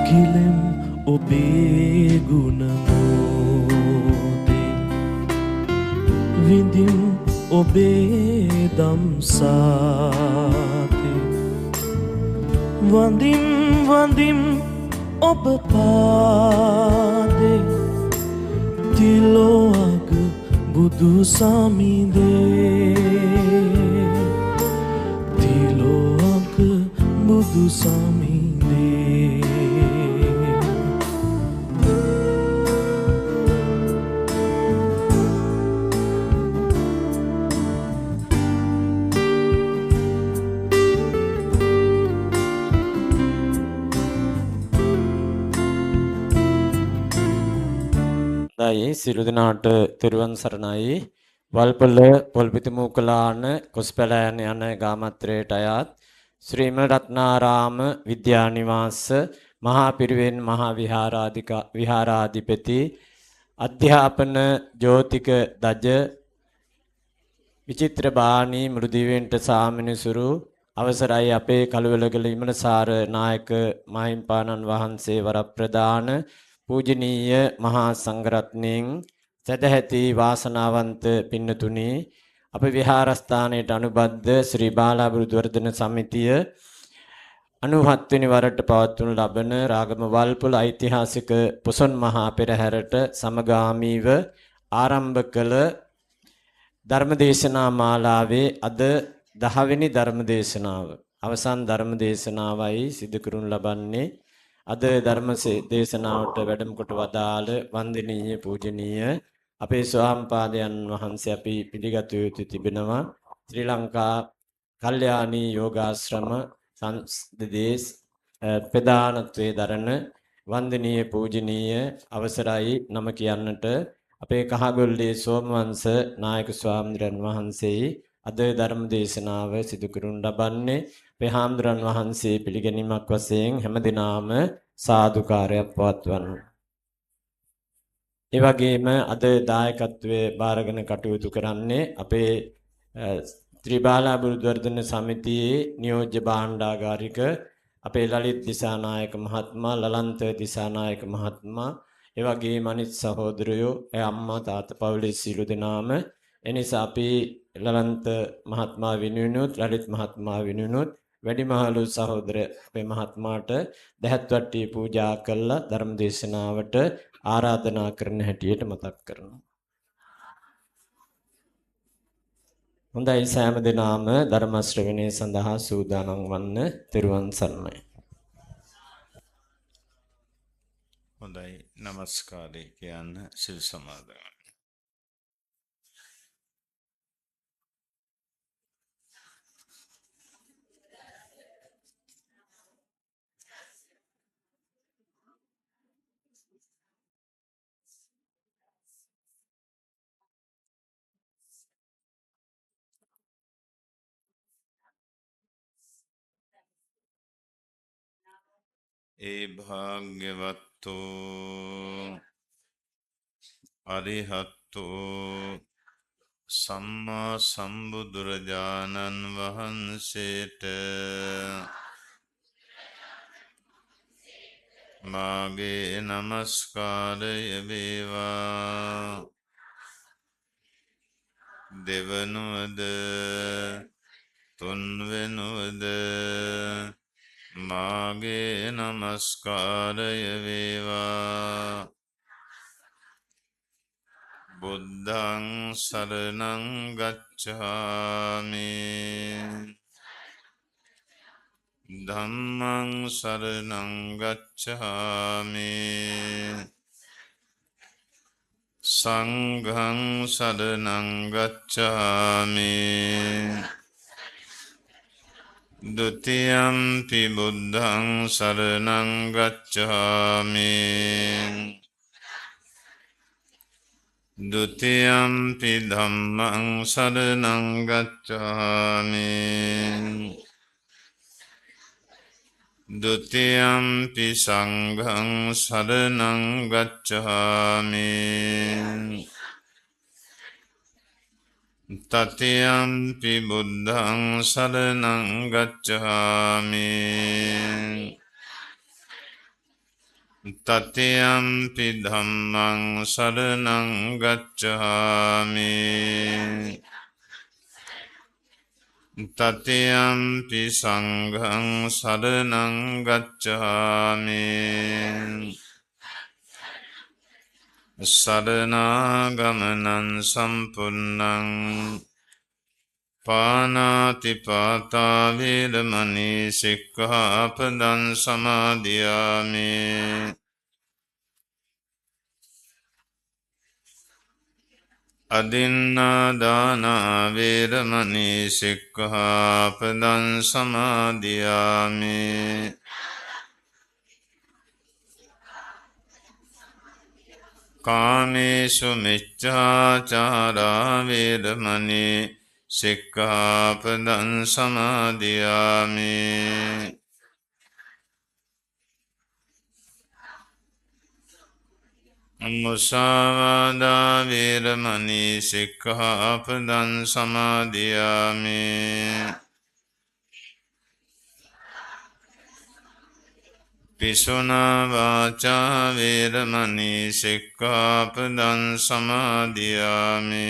කිලෙම් ඔබේ ගුණමෝදේ විඳිම් ඔබේ දම්සාතේ වඳිම් වඳිම් ඔබ පාදේ තිලෝග බුදු සමිඳේ තිලෝග බුදු සමිඳේ දයි සිළු දිනාට තෙරුවන් සරණයි. වල්පොළ පොල්පිති මූකලාන කොස්පැලෑන යන ගාමත්‍රයට අයත් ශ්‍රීම රත්නාරාම විද්‍යානිවාස මහා පිරිවෙන් මහා විහාරාධිපති අධ්‍යාපන ජෝතික දජ විචිත්‍ර බාණී මෘදිවෙන්ට සාමිනිසුරු අවසරයි අපේ කළුවලගල ඉමනසාර නායක මාහිම්පාණන් වහන්සේ වරප්‍රදාන පූජනීය මහා සංඝරත්නයන් සදැහැති වාසනාවන්ත පින්නතුනි අප විහාරස්ථානයට අනුබද්ධ ශ්‍රී බාලා බුදුවර්ධන සමිතිය 97 වෙනි වරට පවත්වනු ලබන රාගම වල්පොළ ඓතිහාසික පොසොන් මහා පෙරහැරට සමගාමීව ආරම්භ කළ ධර්මදේශනා මාලාවේ අද 10 වෙනි ධර්මදේශනාව අවසන් ධර්මදේශනාවයි සිදු කරනු ලබන්නේ. අද ධර්ම දේශනාවට වැඩම කොට වදාළ වන්දනීය පූජනීය අපේ ස්වාමීපාදයන් වහන්සේ අපි පිළිගත යුතු තිබෙනවා. ශ්‍රී ලංකා කල්යාණී යෝගාශ්‍රම සංස්දේශ ප්‍රධානත්වයේ දරන වන්දනීය පූජනීය අවසරයි නම කියන්නට අපේ කහගොල්ලේ සෝමවංශ නායක ස්වාමීන් වහන්සේ අද ධර්ම දේශනාව සිදු කරනු ලබන්නේ. අපේ හාමුදුරන් වහන්සේ පිළිගැනීමක් වශයෙන් හැමදිනාම සාදුකාරයක් පවත්වන්න. ඒ වගේම අද දායකත්වයේ බාරගෙන කටයුතු කරන්නේ අපේ ත්‍රිබාලා බුදුවර්ධන සමිතියේ නියෝජ්‍ය භාණ්ඩාගාරික අපේ ලලිත් දිසානායක මහත්මයා, ලලන්ත දිසානායක මහත්මයා, ඒ වගේම අනිත් සහෝදරයෝ, අම්මා තාත්තා පවුලේ සියලු දෙනාම එනිසා අපි ලලන්ත මහත්මයා වෙනුවෙනුත් ලලිත් මහත්මයා වෙනුවෙනුත් වැඩිමහලු සහෝදර අපේ මහත්මයාට දහත් වට්ටිය පූජා කළා ධර්ම දේශනාවට ආරාධනා කරන හැටියට මතක් කරනවා. හොඳයි සෑම දිනාම ධර්ම ශ්‍රවණය සඳහා සූදානම් වන්න. තෙරුවන් සරණයි. හොඳයි নমස්කාරය කියන්න සිල් සමාදන්. ඒ භාග්‍යවත්තු අරිහත්තු සම්මා සම්බුදුරජාණන් වහන්සේට මාගේ නමස්කාරය වේවා. දෙවනුවද තුන්වෙනුවද මාගේ නමස්කාරය වේවා. බුද්ධං සරණං ගච්ඡාමි ධම්මං සරණං ගච්ඡාමි සංඝං සරණං ගච්ඡාමි ဒုတိယံ පි බුද්ධං සරණං ගච්ඡාමි ဒုတိယံ පි ධම්මං සරණං ගච්ඡාමි ဒုတိယံ පි සංඝං සරණං ගච්ඡාමි တတိယံ පි බුද්ධං සරණං ගච්ඡාමි තතියම්පි ධම්මං සරණං ගච්ඡාමි තතියම්පි සංඝං සරණං ගච්ඡාමි සරණාගමනං සම්පූර්ණං පානාතිපාතා වේරමණී සික්ඛාපදං සමාදියාමි අදින්නාදානා වේරමණී සික්ඛාපදං සමාදියාමි කාමේසු මිච්ඡාචාරා වේරමණී සික්ඛාපදං සමාදියාමි මුසාවාදා වේරමණී සික්ඛාපදං සමාදියාමි පිසුනා වාචා වේරමණී සික්ඛාපදං සමාදියාමි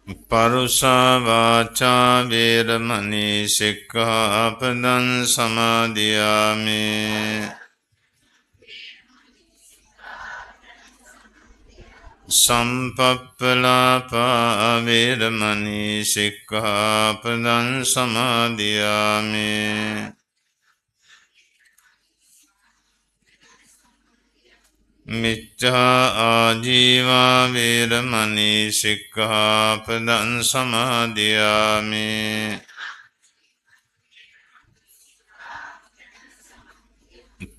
පරුසා වාචා වේරමණී සික්ඛාපදං සමාදියාමි සම්පප්පලාපා වේරමණී සික්ඛාපදං සමාදියාමි මිච්ඡා ආජීවා වේරමණී සික්ඛාපදං සමාදියාමි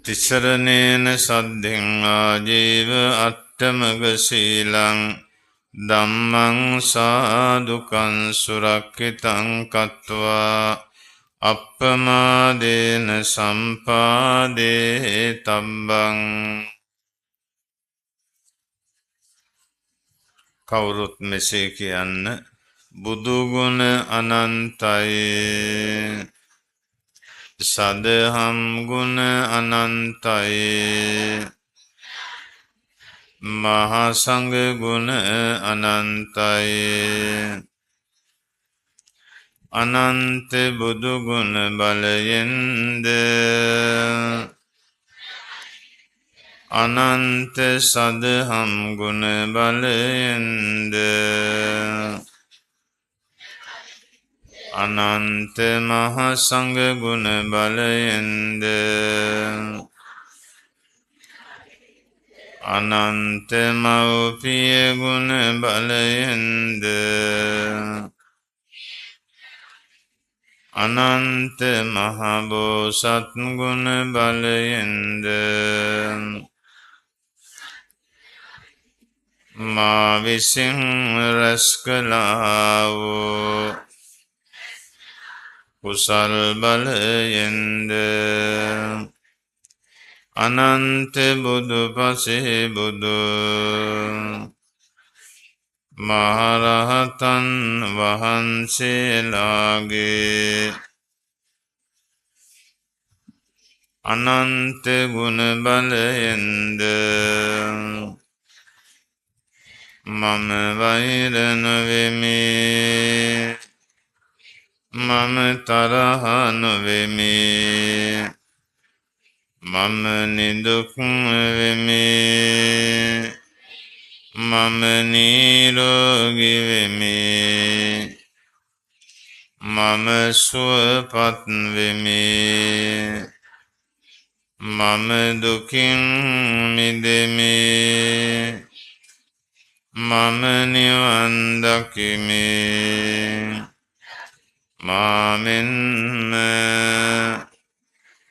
තිසරණේන සද්ධින් ආජීව අට්ඨමග සීලං ධම්මං සාදුකං සුරක්ඛිතං කତ୍වා අප්පමාදේන සම්පාදේ තබ්බං කවුරුත් මෙසේ කියන්න බුදුගුණ අනන්තයි සදහම් ගුණ අනන්තයි මහා සංඝ ගුණ අනන්තයි අනන්ත බුදු ගුණ බලයෙන්ද අනන්ත සදහම් ගුණ බලයෙන්ද අනන්ත මහා සංඝ ගුණ බලයෙන්ද අනන්ත මෞපිය ගුණ බලයෙන්ද අනන්ත මහා බෝසත් ගුණ බලයෙන්ද මා විසින් රැස් කළා වූ කුසල් බලයෙන්ද අනන්ත බුදු පසේ බුදු මහරහතන් වහන්සේලාගේ අනන්ත ගුණ බලයෙන්ද මම වෛර නොවෙමි මම තරහ නොවෙමි මම නිදුක් වෙමි මම නිරෝගී වෙමි මම සුවපත් වෙමි මම දුකින් මිදෙමි මම නිවන් දකිමි මාමෙන්ම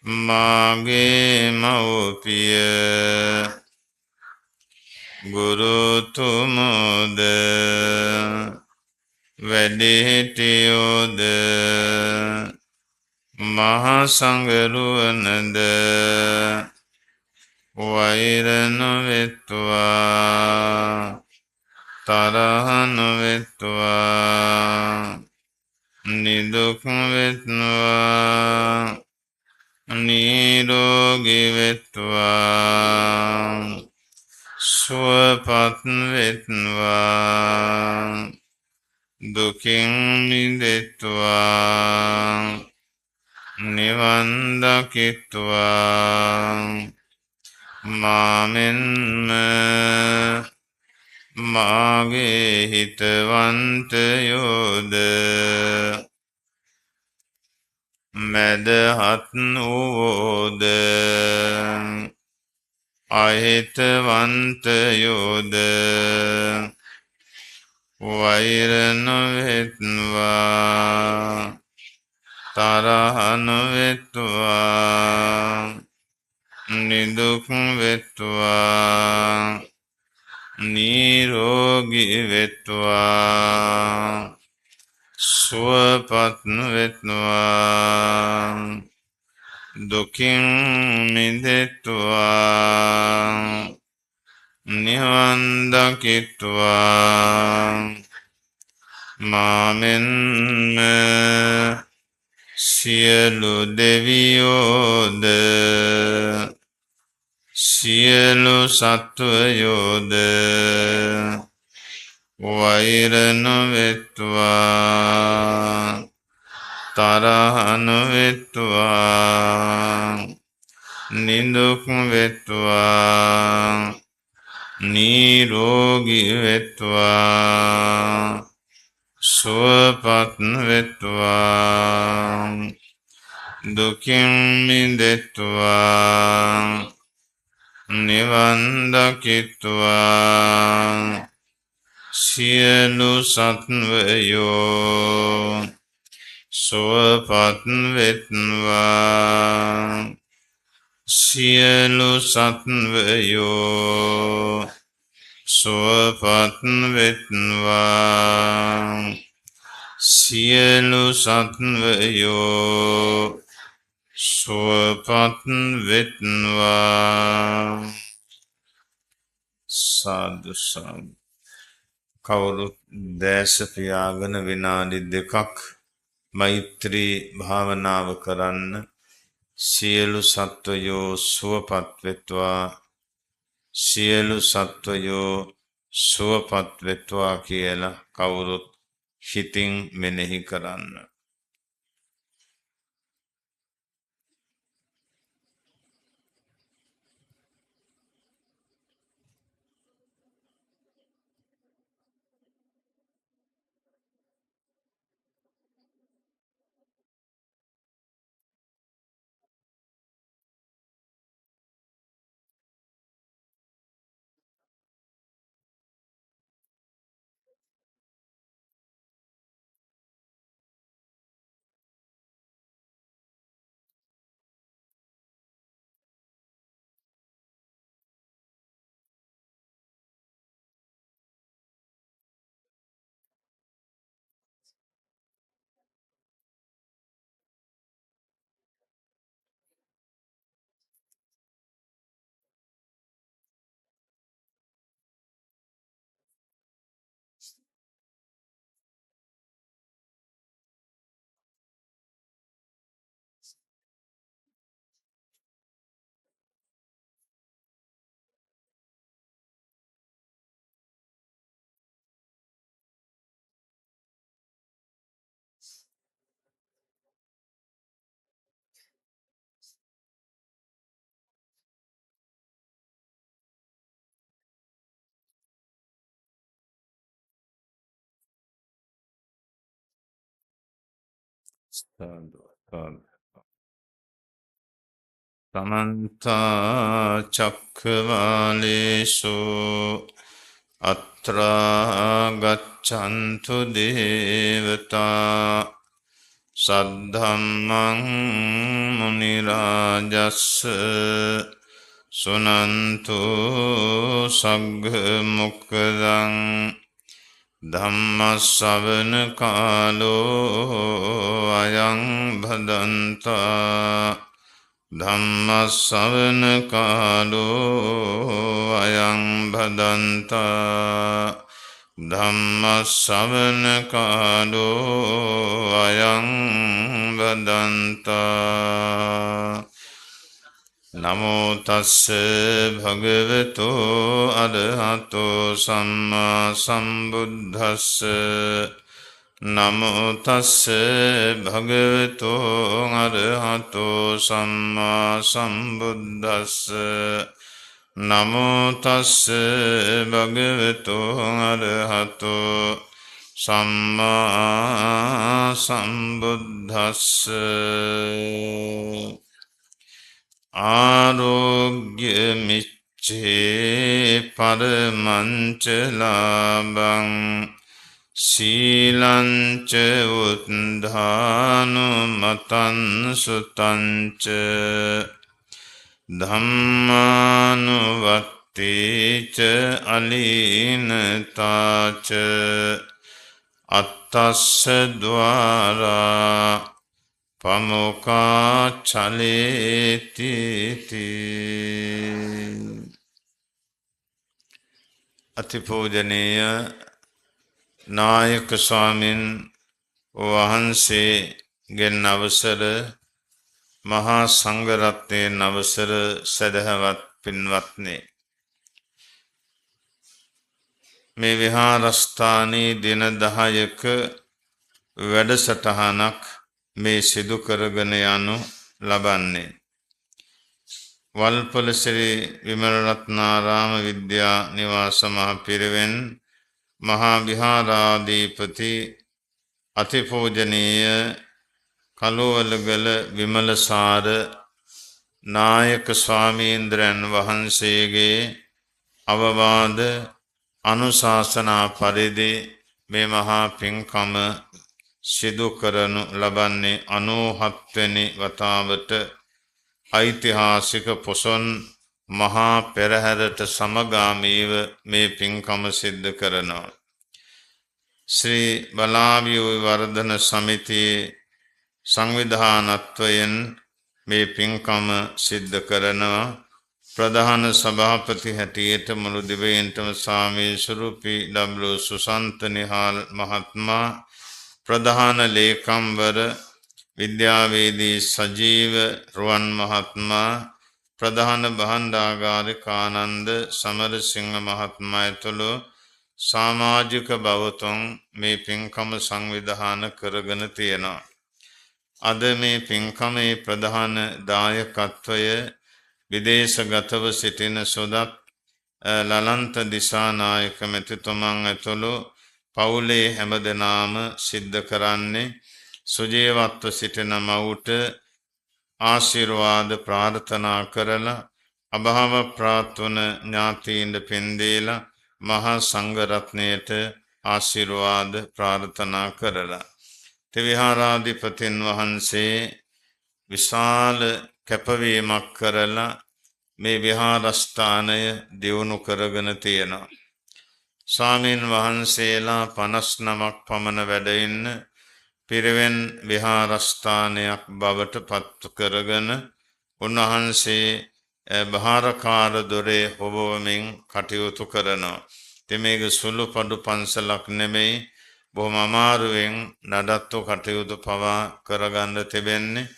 මාගේ මව්පිය ගුරුතුමෝද වැඩිහිටියෝද මහා සංඝරුවනද වෛර නොවෙත්වා තරහ නොවෙත්වා නිදුක් වෙත්වා පිත්වා නිවන් දකිත්වා මාමෙන්ම මාගේ හිතවන්තයෝද මැදහත් වූවෝද අහිතවන්තයෝද වෛර නොවෙත්වා තරහ නොවෙත්වා නිදුක් වෙත්වා නිරෝගී වෙත්වා සුවපත් වෙත්වා දුකින් මිදෙත්වා නිවන් දකිත්වා මාමෙන්ම සියලු දෙවියෝද සියලු සත්වයෝද වෛර නොවෙත්වා තරහ නොවෙත්වා නිදුක් වෙත්වා නිරෝගී වෙත්වා සුවපත් වෙත්වා දුකින් මිදෙත්වා නිවන් දකිත්වා සියලු සත්වයෝ සුවපත් වෙත්වා සියලු සත්වයෝ සුවපත් වෙත්වා සියලු සත්වයෝ සුවපත් වෙත්වා සාදු සාදු කවුරුත් දැස පියාගෙන විනාඩි 2ක් මෛත්‍රී භාවනාව කරන්න සියලු සත්වයෝ සුවපත් වෙත්වා සියලු සත්වයෝ සුවපත් වෙත්වා කියලා කවුරුත් හිතින් මෙනෙහි කරන්න. සාදු සාදු समन्ता चक्रवालेषु अत्रा गच्छन्तु देवता सद्धम्मं मुनिराजस्स सुनन्तु सग्मुक्तं धम्मश्रवण कालो अयं भदन्ता ධම්මස්සවන කාලෝ අයං භදන්තා ධම්මස්සවන කාලෝ අයං භදන්තා නමෝ තස්ස භගවතෝ අරහතෝ සම්මා සම්බුද්දස්ස නමෝ තස්ස භගවතු අරහතෝ සම්මා සම්බුද්දස්ස නමෝ තස්ස භගවතු අරහතෝ සම්මා සම්බුද්දස්ස ආරෝග්‍ය මිච්ඡේ පරමංච ලාභං සීලංච උද්ධානු මතං සුතංච ධම්මානුවත්තේච අලීනතාච අත්තස්ස ද්වාරා පමුඛා චලේති අතිපූජනීය නායක ස්වාමින් වහන්සේගෙන් අවසර මහා සංඝරත්නයෙන් අවසර සදහවත් පින්වත්නි මේ විහාරස්ථානයේ දින 10ක වැඩසටහනක් මේ සිදු කරගෙන යනු ලබන්නේ වල්පොල ශ්‍රී විමලරත්නාරාම විද්‍යා නිවාස මහ පිරිවෙන් මහා විහාරාධිපති අතිපූජනීය කළුවලගල විමලසාර නායක ස්වාමීන්ද්‍රයන් වහන්සේගේ අවවාද අනුශාසනා පරිදි මේ මහා පින්කම සිදු කරනු ලබන්නේ 97 වෙනි වතාවට ඓතිහාසික පොසොන් මහා පෙරහැරට සමගාමීව මේ පින්කම සිද්ධ කරනවා. ශ්‍රී බලාවියෝ වර්ධන සමිතියේ සංවිධානත්වයෙන් මේ පින්කම සිද්ධ කරනවා. ප්‍රධාන සභාපති හැටියට මුළු දිවයිනටම සාමීසුරු පී.ඩබ්ලිව් සුසන්ත නිහාල් මහත්මයා ප්‍රධාන ලේකම්වර විද්‍යාවේදී සජීව රුවන් මහත්මයා ප්‍රධාන භාණ්ඩාගාරික ආනන්ද සමරසිංහ මහත්මයා ඇතුළු සමාජික බවතුන් මේ පින්කම සංවිධාන කරගෙන තියෙනවා. අද මේ පින්කමේ ප්‍රධාන දායකත්වය විදේශගතව සිටින සොදත් ලලන්ත දිසානායක මැතිතුමන් ඇතුළු පවුලේ හැමදෙනාම සිද්ධ කරන්නේ සුජීවත්ව සිටින මවුට ආශිර්වාද ප්‍රාර්ථනා කරලා අභාව ප්‍රාර්ථන ඥාතීන්ට පින්දීලා මහා සංඝරත්නයට ආශිර්වාද ප්‍රාර්ථනා කරලා ත්‍රිවිහාරාධිපතින් වහන්සේ විශාල කැපවීමක් කරලා මේ විහාරස්ථානය දියුණු කරගෙන තියෙනවා. ස්වාමීන් වහන්සේලා 59ක් පමණ වැඩ ඉන්න පිරිවෙන් විහාරස්ථානයක් බවට පත් කරගෙන උන්වහන්සේ භාරකාර දොරේ හොබවමින් කටයුතු කරනවා. ඉතින් මේක සුළු පඩු පන්සලක් නෙමෙයි බොහොම අමාරුවෙන් නඩත්තු කටයුතු පවා කරගන්න තිබෙන්නේ.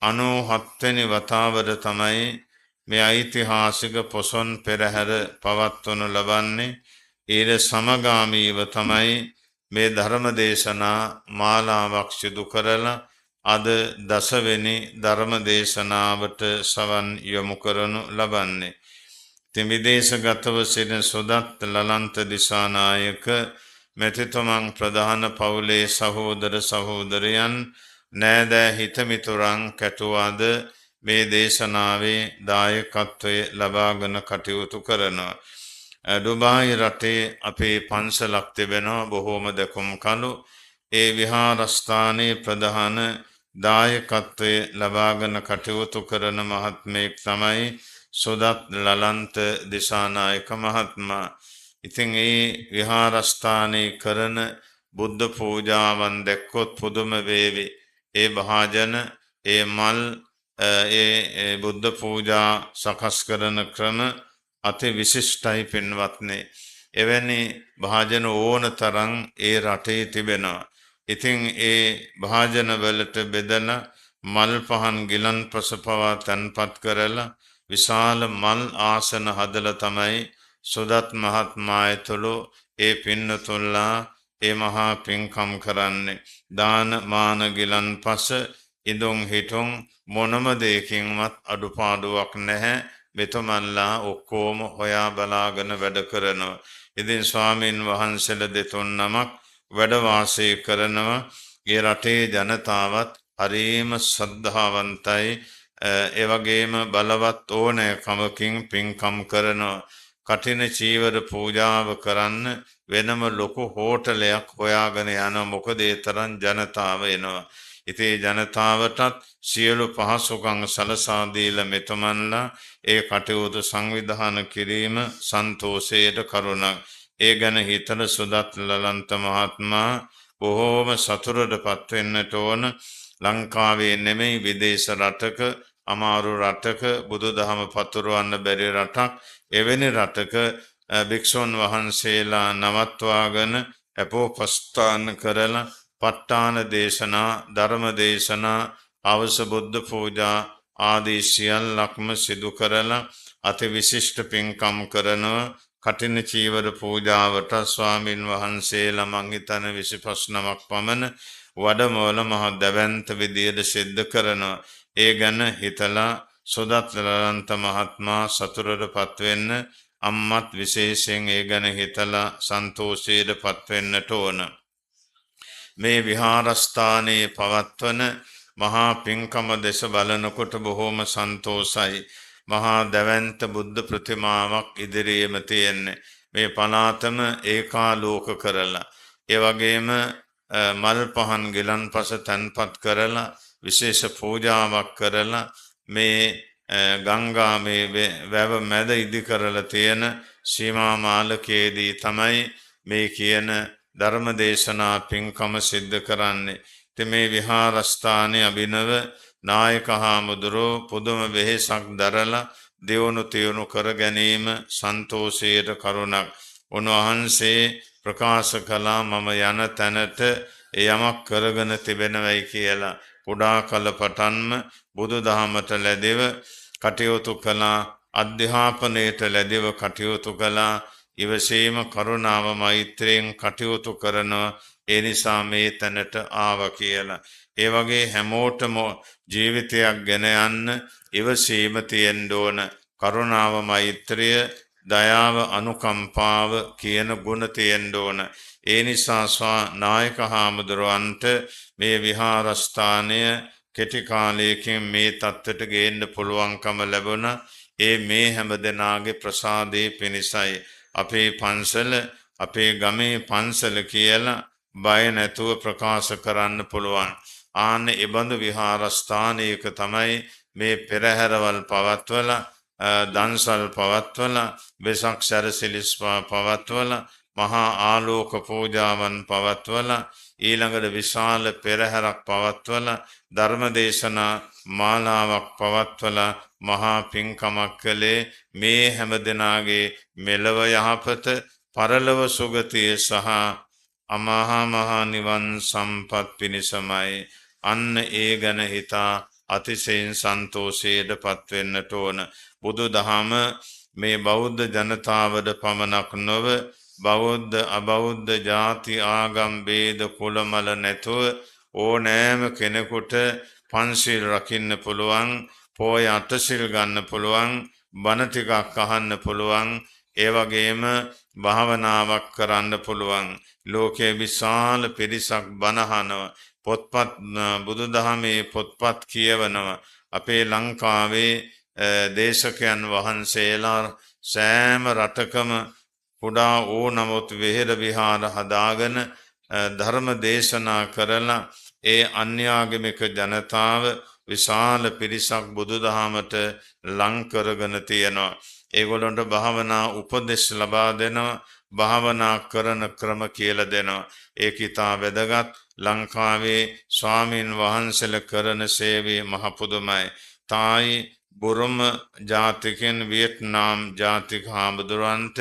97 වෙනි වතාවට තමයි මේ ඓතිහාසික පොසොන් පෙරහැර පවත්වනු ලබන්නේ. ඊට සමගාමීව තමයි මේ ධර්ම දේශනා මාලාවක් සිදු කරලා අද 10 වෙනි ධර්ම දේශනාවට සවන් යොමු කරනු ලබන්නේ. ඉතින් විදේශගතව සිටින සොදත් ලලන්ත දිසානායක මෙතිතුමන් ප්‍රධාන පවුලේ සහෝදර සහෝදරයන් නෑදෑ හිතමිතුරන් කැටුවාද මේ දේශනාවේ දායකත්වය ලබාගෙන කටයුතු කරනවා. ඩුබායි රටේ අපේ පන්සලක් තිබෙනවා බොහෝම දැකුම් කළු. ඒ විහාරස්ථානයේ ප්‍රධාන දායකත්වය ලබාගෙන කටයුතු කරන මහත්මයෙක් තමයි සොදත් ලලන්ත දිසානායක මහත්මයා. ඉතින් ඒ විහාරස්ථානයේ කරන බුද්ධ පූජාවන් දැක්කොත් පුදුම වේවි. ඒ භාජන, ඒ මල්, ඒ බුද්ධ පූජා සකස් කරන ක්‍රම අති විශිෂ්ටයි පින්වත්නි. එවැනි භාජන ඕන තරම් ඒ රටේ තිබෙනවා. ඉතින් ඒ භාජන වලට බෙදලා මල් පහන් ගිලන් පසපවා තන්පත් කරලා විශාල මල් ආසන හදලා තමයි සුදත් මහත්මයා ඇතුළු ඒ පින්නතුල්ලා ඒ මහා පින්කම් කරන්නේ දාන මාන ගිලන් පස ඉදුම් හිටුම් මොනම දෙයකින්වත් අඩුපාඩුවක් නැහැ. මෙතුමන්ලා ඔක්කොම හොයා බලාගෙන වැඩ කරනවා. ඉතින් ස්වාමීන් වහන්සේලා දෙතුන් නමක් වැඩ වාසය කරනවා. ඒ රටේ ජනතාවත් හරිම ශ්‍රද්ධාවන්තයි. ඒ වගේම බලවත් ඕනෑකමකින් පින්කම් කරනවා. කඨින චීවර පූජාව කරන්න වෙනම ලොකු හෝටලයක් හොයාගෙන යන මොකද ඒ තරම් ජනතාව එනවා. ඉතින් ජනතාවටත් සියලු පහසුකම් සලසා දීලා මෙතුමන්ලා ඒ කටයුතු සංවිධානය කිරීම සන්තෝෂයට කරුණක්. ඒ ගැන හිතන සුදත් ලලන්ත මහත්මයා බොහෝම සතුටටපත් වෙන්නට ඕන. ලංකාවේ නෙමෙයි විදේශ රටක අමාරු රටක බුදුදහම පතුරවන්න බැරි රටක් එවැනි රටක භික්ෂුන් වහන්සේලා නවත්වාගෙන අපෝපස්ථාන කරලා ප ဋ ාණ දේශනා ධර්ම දේශනා අවස බුද්ධ පූජා ආදී සියල්ලක්ම සිදු කරලා අති විශිෂ්ට පින්කම් කරනවා. කඨින චීවර පූජාවට ස්වාමින් වහන්සේලා මං හිතන 25 නමක් පමණ වඩමවල මහ දැවැන්ත විදියට සිද්ධ කරනවා. ඒ ගැන හිතලා සුදත් ලලන්ත මහත්මයා සතුටටපත් වෙන්න අම්මත් විශේෂයෙන් ඒ ගැන හිතලා සන්තෝෂයටපත් වෙන්නට ඕන. මේ විහාරස්ථානයේ පවත්වන මහා පින්කම දෙස බලනකොට බොහෝම සන්තෝෂයි. මහා දැවැන්ත බුද්ධ ප්‍රතිමාවක් ඉදිරියේම තියෙන්නේ. මේ පළාතම ඒකාලෝක කරලා ඒ වගේම මල් පහන් ගිලන්පස තැන්පත් කරලා විශේෂ පූජාවක් කරලා මේ ගංගා මේ වැව මැද ඉදි කරලා තියෙන සීමා මාලකයේදී තමයි මේ කියන ධර්ම දේශනා පින්කම සිද්ධ කරන්නේ. ඉතින් මේ විහාරස්ථානයේ අභිනව නායක හාමුදුරුවෝ පුදුම වෙහෙසක් දරලා දියුණු තියුණු කර ගැනීම සන්තෝෂයට කරුණක්. උන්වහන්සේ ප්‍රකාශ කළා මම යන තැනට යමක් කරගෙන තිබෙනවයි කියලා. කුඩා කල පටන්ම බුදුදහමට ලැබෙව කටයුතු කළා. අධ්‍යාපනයට ලැබෙව කටයුතු කළා. ඉවසීම කරුණාව මෛත්‍රියෙන් කටයුතු කරනවා. ඒ නිසා මේ තැනට ආවා කියලා. ඒ වගේ හැමෝටම ජීවිතයක් ගෙන යන්න ඉවසීම තියෙන්න ඕන. කරුණාව මෛත්‍රිය දයාව අනුකම්පාව කියන ගුණ තියෙන්න ඕන. ඒ නිසා නායක හාමුදුරුවන්ට මේ විහාරස්ථානය කෙටි කාලයකින් මේ තත්ත්වයට ගේන්න පුළුවන්කම ලැබුණා. ඒ මේ හැම දෙනාගේ ප්‍රසාදේ පිණිසයි. අපේ පන්සල අපේ ගමේ පන්සල කියලා බය නැතුව ප්‍රකාශ කරන්න පුළුවන්. ආන්න එබඳු විහාරස්ථානයක තමයි මේ පෙරහැරවල් පවත්වලා දන්සල් පවත්වලා වෙසක් සැරසිලිස් පවත්වලා මහා ආලෝක පූජාවන් පවත්වලා ඊළඟට විශාල පෙරහැරක් පවත්වලා ධර්මදේශනා මාලාවක් පවත්වලා මහා පින්කමක් කළේ මේ හැම දෙනාගේ මෙලව යහපත පරලොව සුගතිය සහ අමහා මහා නිවන් සම්පත් පිණිසමයි. අන්න ඒ ගැන හිතා අතිශයින් සන්තෝෂයට පත් වෙන්නට ඕන. බුදු දහම මේ බෞද්ධ ජනතාවට පමණක් නොව බෞද්ධ අබෞද්ධ ಜಾති ආගම් ભેද කුලමල නැතුව ඕනෑම කෙනෙකුට පන්සිල් රකින්න පුළුවන්, පොය අටසිල් ගන්න පුළුවන්, බණ ටිකක් අහන්න පුළුවන්, ඒ වගේම භාවනාවක් කරන්න පුළුවන්. ලෝකයේ විශාල පිරිසක් බණ අහනවා, පොත්පත් බුදුදහමේ පොත්පත් කියවනවා. අපේ ලංකාවේ දේශකයන් වහන්සේලා සෑම රටකම කුඩා ඕ නමුත් වෙහෙර විහාර හදාගෙන ධර්ම දේශනා කරලා ඒ අන්‍යාගමික ජනතාව විශාල පිරිසක් බුදුදහමට ලං කරගෙන තියෙනවා. ඒගොල්ලන්ට භාවනා උපදෙස් ලබා දෙනවා, භාවනා කරන ක්‍රම කියලා දෙනවා. ඒක ඉතා වැදගත්. ලංකාවේ ස්වාමීන් වහන්සේලා කරන සේවය මහ පුදුමයි. තායි බුරුම ජාතිකයන් වියට්නාම් ජාතික හාමුදුරන්ට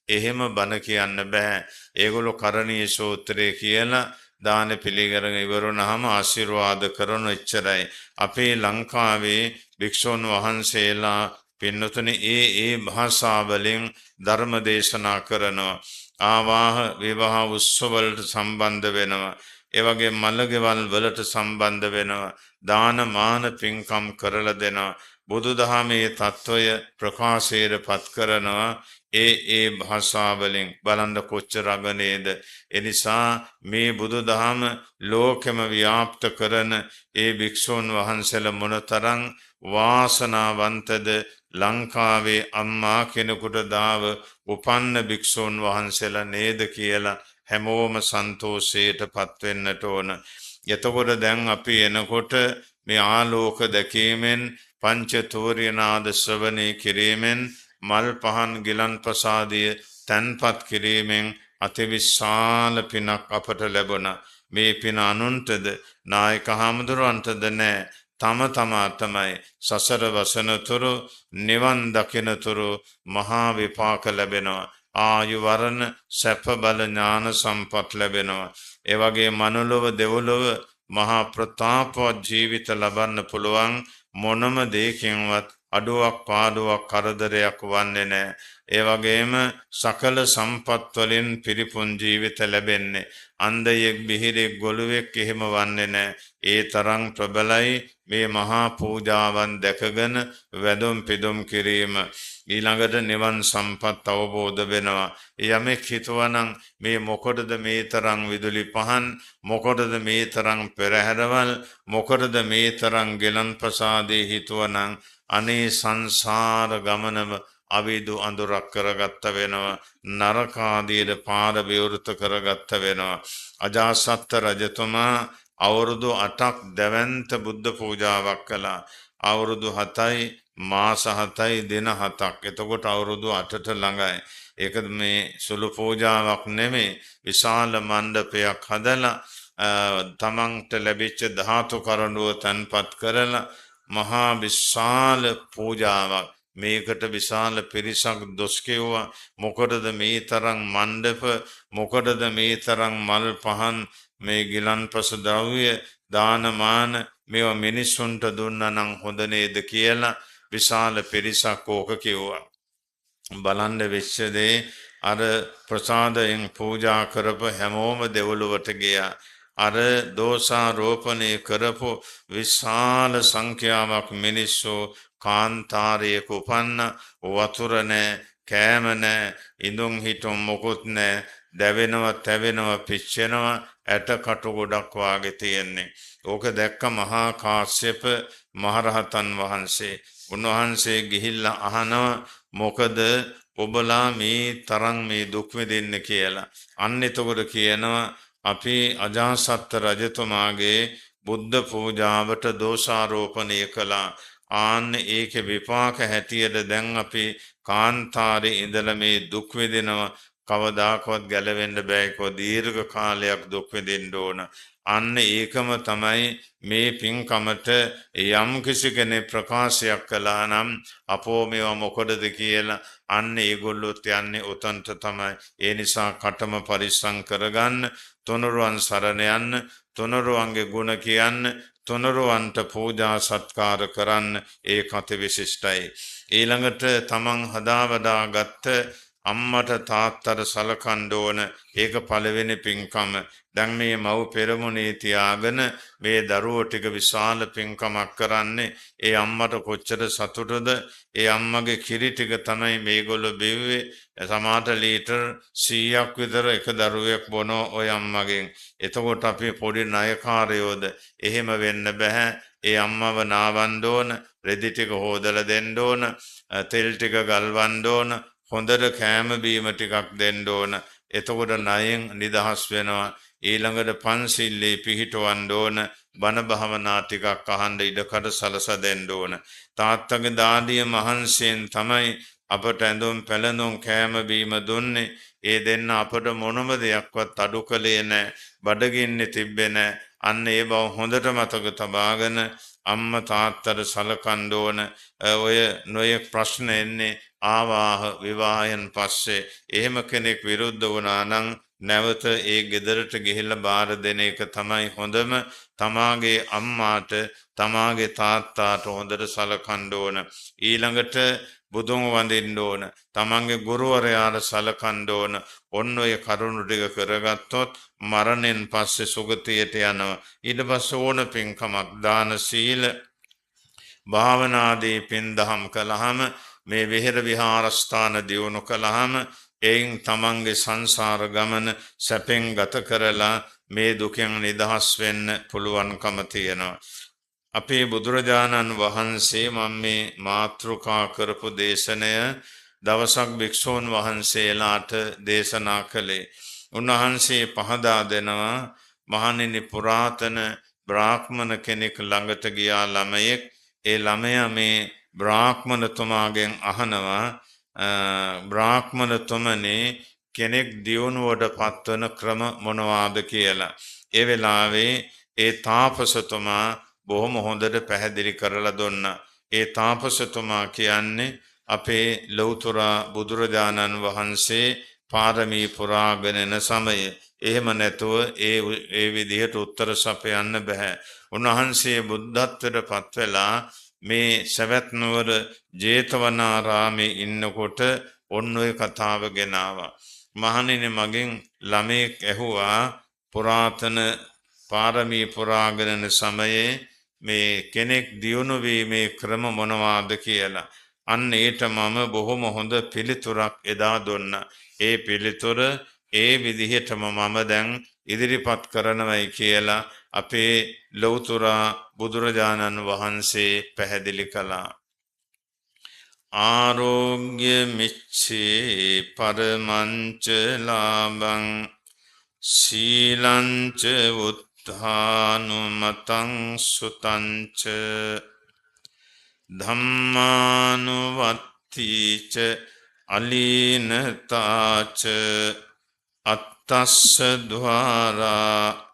එහෙම බණ කියන්න බෑ. ඒගොල්ලෝ කරණීය සූත්‍රය කියලා දාන පිළිගරගෙන ඉවරුනහම ආශිර්වාද කරන එච්චරයි. අපේ ලංකාවේ භික්ෂුන් වහන්සේලා පින්නතුනේ ඒ භාෂාවලින් ධර්ම දේශනා කරනවා. ආවාහ විවාහ උත්සව වලට සම්බන්ධ වෙනවා. ඒ වගේ මළගෙවල් වලට සම්බන්ධ වෙනවා. දාන මාන පින්කම් කරලා දෙනවා. බුදුදහමේ තත්වය ප්‍රකාශයට පත් කරනවා. ඒ භාෂාවලින් බලන්න කොච්චර අගනේද. එනිසා මේ බුදුදහම ලෝකෙම ව්‍යාප්ත කරන ඒ භික්ෂූන් වහන්සේලා මොනතරම් වාසනාවන්තද. ලංකාවේ අම්මා කෙනෙකුට දාව උපන්න භික්ෂූන් වහන්සේලා නේද කියලා හැමෝම සන්තෝෂයට පත්වෙන්නට ඕන. එතකොට දැන් අපි එනකොට මේ ආලෝක දැකීමෙන් පංච තූර්යනාද ශ්‍රවණය කිරීමෙන් මල් පහන් ගිලන් ප්‍රසාදිය තන්පත් කිරීමෙන් අතිවිශාල පිනක් අපට ලැබුණා. මේ පින අනුන්ටද නායක හාමුදුරුවන්ටද නෑ. තම තමා තමයි සසර වසනතුරු නිවන් දකිනතුරු මහා විපාක ලැබෙනවා. ආයු වරණ සැප බල ඥාන සම්පත් ලැබෙනවා. ඒ වගේ මනුලොව දෙව්ලොව මහා ප්‍රතාපවත් ජීවිත ලබන්න පුළුවන්. මොනම දෙයකින්වත් අඩුවක් පාඩුවක් කරදරයක් වන්නේ නැහැ. ඒ වගේම සකල සම්පත් වලින් පිරිපුන් ජීවිත ලැබෙන්නේ. අන්ධයෙක් බිහිරෙක් ගොළුෙක් එහෙම වන්නේ නැහැ. ඒ තරම් ප්‍රබලයි මේ මහා පූජාවන් දැකගෙන වැඳුම් පිදුම් කිරීම. ඊළඟට නිවන් සම්පත් අවබෝධ වෙනවා. යමෙක් හිතුවනම් මේ මොකටද මේ තරම් විදුලි පහන්, මොකටද මේ තරම් පෙරහැරවල්, මොකටද මේ තරම් ගෙලන් ප්‍රසාදේ හිතුවනම් අනේ සංසාර ගමනම අවිදු අඳුරක් කරගත්ත වෙනවා. නරකාදීට පාර විවෘත කරගත්ත වෙනවා. අජාසත් රජතුමා අවුරුදු 8ක් දැවැන්ත බුද්ධ පූජාවක් කළා. අවුරුදු 7යි මාස 7යි දින 7ක්. එතකොට අවුරුදු 8ට ළඟයි. ඒක මේ සුළු පූජාවක් නෙමෙයි. විශාල මණ්ඩපයක් හදලා තමන්ට ලැබිච්ච ධාතු කරඬුව තන්පත් කරලා මහා විශාල පූජාවක්. මේකට විශාල පිරිසක් දොස් කිව්වා. මොකටද මේ තරම් මණ්ඩප, මොකටද මේ තරම් මල් පහන්, මේ ගිලන්පස ද්‍රව්‍ය දානමාන මේවා මිනිස්සුන්ට දුන්නා නම් හොඳ නේද කියලා විශාල පිරිසක් ඕක කිව්වා. බලන්න වෙච්ච දේ අර ප්‍රසාදයෙන් පූජා කරපු හැමෝම දෙවොලුවට ගියා. අර දෝෂාරෝපණය කරපු විශාල සංඛ්‍යාවක් මිනිස්සු කාන්තාරයක උපන්න. වතුර නැහැ, කෑම නැහැ, ඉඳුම් හිටුම් මොකුත් නැහැ. දැවෙනවා, තැවෙනවා, පිච්චෙනවා, ඇට කටු ගොඩක් වාගේ තියෙන්නේ. ඕක දැක්ක මහා කාශ්‍යප මහරහතන් වහන්සේ. උන්වහන්සේ ගිහිල්ලා අහනවා මොකද ඔබලා මේ තරම් මේ දුක් විඳින්න කියලා. අන්න එතකොට කියනවා අපි අජාසත් රජතුමාගේ බුද්ධ පූජාවට දෝෂාරෝපණය කළා. ආන්න ඒකේ විපාක හැටියට දැන් අපි කාන්තාරේ ඉඳලා මේ දුක් විඳිනවා. කවදාකවත් ගැලවෙන්න බෑ. දීර්ඝ කාලයක් දුක් විඳින්න ඕන. අන්න ඒකම තමයි මේ පින්කමට යම් කිසි කෙනෙක් ප්‍රකාශයක් කළා නම් අපෝ මේවා මොකටද කියලා අන්න ඒගොල්ලොත් යන්නේ උතන්ට තමයි. ඒ නිසා කටම පරිස්සම් කරගන්න, තුනුරුවන් සරණ යන්න, තුනුරුවන්ගේ ගුණ කියන්න, තුනුරුවන්ට පූජා සත්කාර කරන්න. ඒක අති විශිෂ්ටයි. ඊළඟට තමන් හදාවදා ගත්ත අම්මට තාත්තට සලකන්න ඕන. ඒක පළවෙනි පින්කම. දැන් මේ මව් පෙරමුණේ තියාගෙන මේ දරුවෝ ටික විශාල පින්කමක් කරන්නේ. ඒ අම්මට කොච්චර සතුටුද. ඒ අම්මගේ කිරි ටික තමයි මේගොල්ලෝ බෙව්වේ. සමහර ලීටර් 100ක් විතර එක දරුවෙක් බොනෝ ඔය අම්මගෙන්. එතකොට අපි පොඩි ණයකාරයෝද. එහෙම වෙන්න බෑ. ඒ අම්මව නාවන්න ඕන, රෙදි ටික හොදලා දෙන්න ඕන, තෙල් ටික ගල්වන්න ඕන, හොඳට කෑම බීම ටිකක් දෙන්න ඕන. එතකොට ණයෙන් නිදහස් වෙනවා. ඊළඟට පන්සිල්ලේ පිහිටවන්න ඕන, බණ භාවනා ටිකක් අහන්න ඉඩකඩ සලසා දෙන්න ඕන. තාත්තගේ දාඩිය මහන්සියෙන් තමයි අපට ඇඳුම් පැළඳුම් කෑම බීම දුන්නේ. ඒ දෙන්න අපට මොනම දෙයක්වත් අඩු කළේ නැහැ. බඩගින්නේ තිබ්බේ නැහැ. අන්න ඒ බව හොඳට මතක තබාගෙන අම්මා තාත්තට සලකන්න ඕන. ඔය නොයෙක් ප්‍රශ්න එන්නේ ආවාහ විවාහයෙන් පස්සේ. එහෙම කෙනෙක් විරුද්ධ වුණා නම් නැවත ඒ ගෙදරට ගිහිල්ලා බාර දෙන එක තමයි හොඳම. තමාගේ අම්මාට තමාගේ තාත්තාට හොඳට සලකන්න ඕන. ඊළඟට බුදුන් වඳින්න ඕන. තමන්ගේ ගුරුවරයාට සලකන්න ඕන. ඔන්න ඔය කරුණු ටික කරගත්තොත් මරණයෙන් පස්සේ සුගතියට යනවා. ඊට පස්සේ ඕන පින්කමක් දාන සීල භාවනාදී පින් දහම් කළාම මේ විහෙර විහාරස්ථාන දියුණු කළාම එයින් තමන්ගේ සංසාර ගමන සැපෙන් ගත කරලා මේ දුකෙන් නිදහස් වෙන්න පුළුවන්කම තියෙනවා. අපේ බුදුරජාණන් වහන්සේ මම මේ මාතෘකා කරපු දේශනය දවසක් භික්ෂූන් වහන්සේලාට දේශනා කළේ. උන්වහන්සේ පහදා දෙනවා මහණෙනි පුරාතන බ්‍රාහ්මණ කෙනෙක් ළඟට ගියා ළමයෙක්. ඒ ළමයා මේ බ්‍රාහ්මණතුමාගෙන් අහනවා බ්‍රාහ්මණතුමනි කෙනෙක් දියුණුවට පත්වන ක්‍රම මොනවාද කියලා. ඒ වෙලාවේ ඒ තාපසතුමා බොහොම හොඳට පැහැදිලි කරලා දුන්නා. ඒ තාපසතුමා කියන්නේ අපේ ලෞතර බුදුරජාණන් වහන්සේ පාරමී පුරාගෙන යන සමය. එහෙම නැතුව ඒ විදිහට උත්තර සපයන්න බෑ. උන්වහන්සේ බුද්ධත්වයට පත් වෙලා මේ සවැත් නුවර ජේතවනාරාමේ ඉන්නකොට ඔන්න ඔය කතාව ගෙනාවා. මහණෙනි මගෙන් ළමයෙක් ඇහුවා පුරාතන පාරමී පුරාගෙන යන සමයේ මේ කෙනෙක් දියුණු වීමේ ක්‍රම මොනවාද කියලා. අන්න ඒට මම බොහොම හොඳ පිළිතුරක් එදා දුන්නා. ඒ පිළිතුර ඒ විදිහටම මම දැන් ඉදිරිපත් කරනවයි කියලා අපේ ලෞතර බුදුරජාණන් වහන්සේ පැහැදිලි කළා. ආරෝග්‍ය මිච්ඡේ පරමංච ලාභං සීලංච උත්ථානුමතං සුතංච ධම්මානුවත්තිච අලීනතාච අත්තස්ස ద్వාරා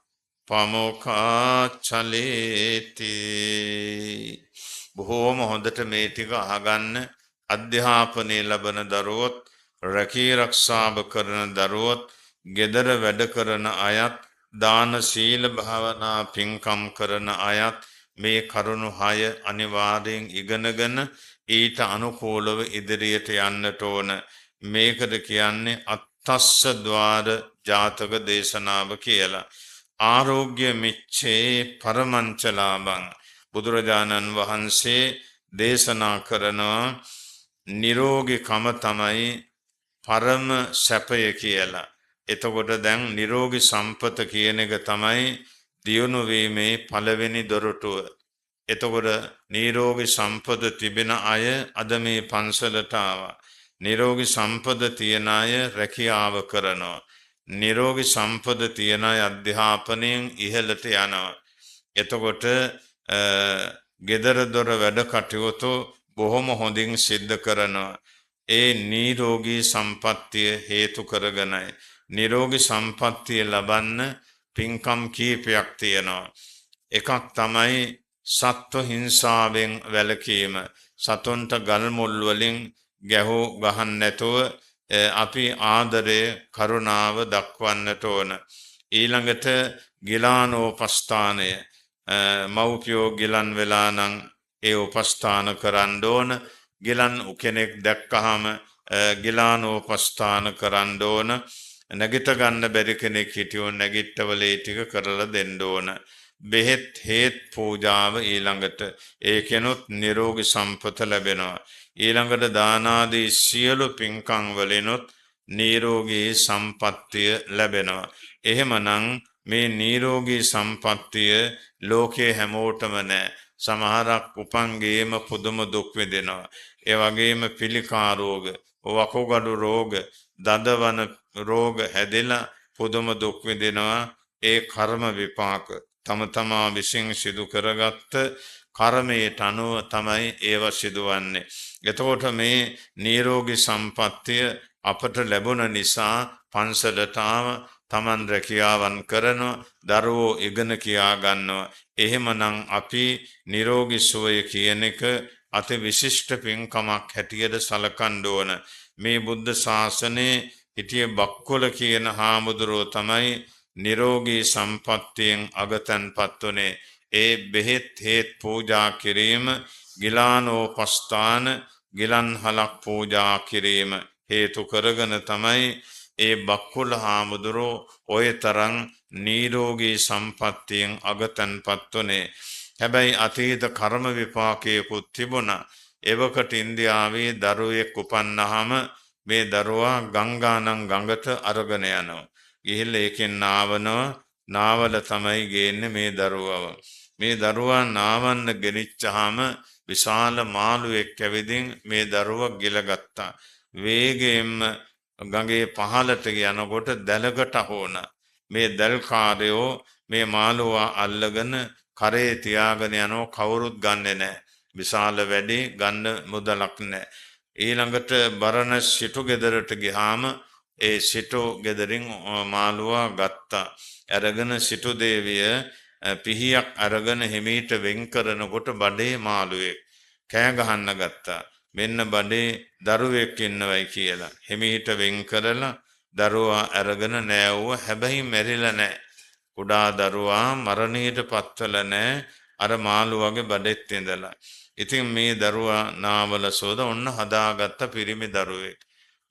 පමෝඛා චලේති. බොහෝම හොඳට මේ ටික අහගන්න. අධ්‍යාපනය ලබන දරුවොත්, රැකී රක්ෂාව කරන දරුවොත්, ගෙදර වැඩ කරන අයත්, දාන සීල භාවනා පින්කම් කරන අයත් මේ කරුණු 6 අනිවාර්යෙන් ඉගෙනගෙන ඊට අනුකූලව ඉදිරියට යන්නට ඕන. මේකද කියන්නේ අත්තස්ස ద్వාර ජාතක දේශනාව කියලා. ආරෝග්‍ය මිච්ඡේ පරමංච ලාභං බුදුරජාණන් වහන්සේ දේශනා කරනවා නිරෝගීකම තමයි පරම සැපය කියලා. එතකොට දැන් නිරෝගී සම්පත කියන එක තමයි දියුණු වීමේ පළවෙනි දොරටුව. එතකොට නිරෝගී සම්පත තිබෙන අය අද මේ පන්සලට ආවා. නිරෝගී සම්පත තියන අය රැකියාව කරනවා. නිරෝගී සම්පත තියන අය අධ්‍යාපනයෙන් ඉහළට යනවා. එතකොට ගෙදර දොර වැඩ කටයුතු බොහොම හොඳින් සිද්ධ කරනවා. ඒ නිරෝගී සම්පත්තිය හේතු කරගෙනයි. නිරෝගී සම්පත්තිය ලබන්න පින්කම් කීපයක් තියෙනවා. එකක් තමයි සත්ව හිංසාවෙන් වැළකීම. සතුන්ට ගල් මුල් වලින් ගැහුව ගහන්න නැතුව අපි ආදරය කරුණාව දක්වන්නට ඕන. ඊළඟට ගිලානෝපස්ථානය. මව්පියෝ ගිලන් වෙලා නම් ඒ උපස්ථාන කරන්න ඕන. ගිලන් කෙනෙක් දැක්කහම ගිලානෝපස්ථාන කරන්න ඕන. නැගිට ගන්න බැරි කෙනෙක් හිටියොත් නැගිට්ටවල ඒ ටික කරලා දෙන්න ඕන. බෙහෙත් හේත් පූජාව ඊළඟට ඒකෙනුත් නිරෝගී සම්පත ලැබෙනවා. ඊළඟට දානාදී සියලු පින්කම් වලිනුත් නිරෝගී සම්පත්තිය ලැබෙනවා. එහෙමනම් මේ නිරෝගී සම්පත්තිය ලෝකේ හැමෝටම නැහැ. සමහරක් උපන්ගේම පුදුම දුක් විඳිනවා. ඒ වගේම පිළිකා රෝග, වකුගඩු රෝග, දදවන රෝග හැදෙලා පුදුම දුක් විඳිනවා. ඒ කර්ම විපාක තම තමා විසින් සිදු කරගත්ත කර්මයට අනුව තමයි ඒව සිදුවන්නේ. එතකොට මේ නිරෝගී සම්පත්තිය අපට ලැබුණ නිසා පන්සලට ආව, තමන් රැකියාවන් කරනවා, දරුවෝ ඉගෙන කියා ගන්නවා. එහෙමනම් අපි නිරෝගී සුවය කියන එක අති විශිෂ්ට පින්කමක් හැටියට සලකන්න ඕන. මේ බුද්ධ ශාසනයේ හිටියේ බක්කොල කියන හාමුදුරුවෝ තමයි නිරෝගී සම්පත්තියෙන් අගතන්පත් වුනේ. ඒ බෙහෙත් හේත් පූජා කිරීම, ගිලානෝපස්ථාන ගිලන්හලක් පූජා කිරීම හේතු කරගෙන තමයි ඒ බක්කුල හාමුදුරුවෝ ඔය තරම් නිරෝගී සම්පත්තියෙන් අගතන්පත් වුනේ. හැබැයි අතීත කර්ම විපාකයකුත් තිබුණා. එවකට ඉන්දියාවේ දරුවෙක් උපන්නාම මේ දරුවා ගංගානම් ගඟට අරගෙන යනවා. ගිහිල්ලා ඒකෙන් නාවල තමයි ගේන්නේ මේ දරුවව. මේ දරුවා නාවන්න ගෙනිච්චාම විශාල මාළුවෙක් ඇවිදින් මේ දරුවා ගිලගත්තා. වේගයෙන්ම ගඟේ පහළට යනකොට දැලකට හොන. මේ දැල්කාරයෝ මේ මාළුවා අල්ලගෙන කරේ තියාගෙන යනෝ කවුරුත් ගන්නෙ නැහැ. විශාල වැඩි ගන්න මුදලක් නැහැ. ඊළඟට බරණස් සිටු ගෙදරට ගියාම ඒ සිටු ගෙදරින් මාළුවා ගත්තා. අරගෙන සිටු දේවිය පිහියක් අරගෙන හිමීට වෙන් කරනකොට බඩේ මාළුවෙක් කෑ ගහන්න ගත්තා. මෙන්න බඩේ දරුවෙක් ඉන්නවයි කියලා. හිමීට වෙන් කරලා දරුවා අරගෙන නෑවුව. හැබැයි මැරිලා නැහැ. කුඩා දරුවා මරණයට පත්වල නැහැ. අර මාළුවගේ බඩෙත් ඉඳලා. ඉතින් මේ දරුවා නාවල සෝද ඔන්න හදාගත්ත පිරිමි දරුවෙක්.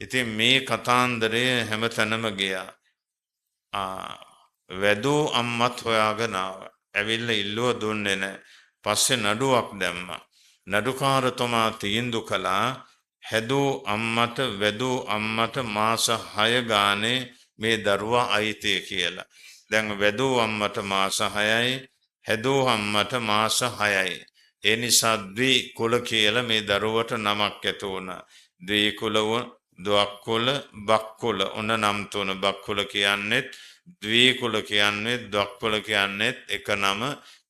ඉතින් මේ කතාන්දරය හැමතැනම ගියා. වැදූ අම්මත් හොයාගෙන ආවා. ඇවිල්ලා ඉල්ලුව දුන්නේ නැහැ. පස්සේ නඩුවක් දැම්මා. නඩුකාරතුමා තීන්දුව කළා හැදූ අම්මට වැදූ අම්මට මාස 6 ගානේ මේ දරුවා අයිතිය කියලා. දැන් වැදූ අම්මට මාස 6යි, හැදූ අම්මට මාස 6යි. ඒ නිසා ද්වි කුල කියලා මේ දරුවට නමක් ඇති වුණා. ද්වි කුලව, ද්වක්කුල, බක්කුල ඔන්න නම් තුන. බක්කුල කියන්නේත්, ද්වි කුල කියන්නේත්, ද්වක්කුල කියන්නේත් එක නම,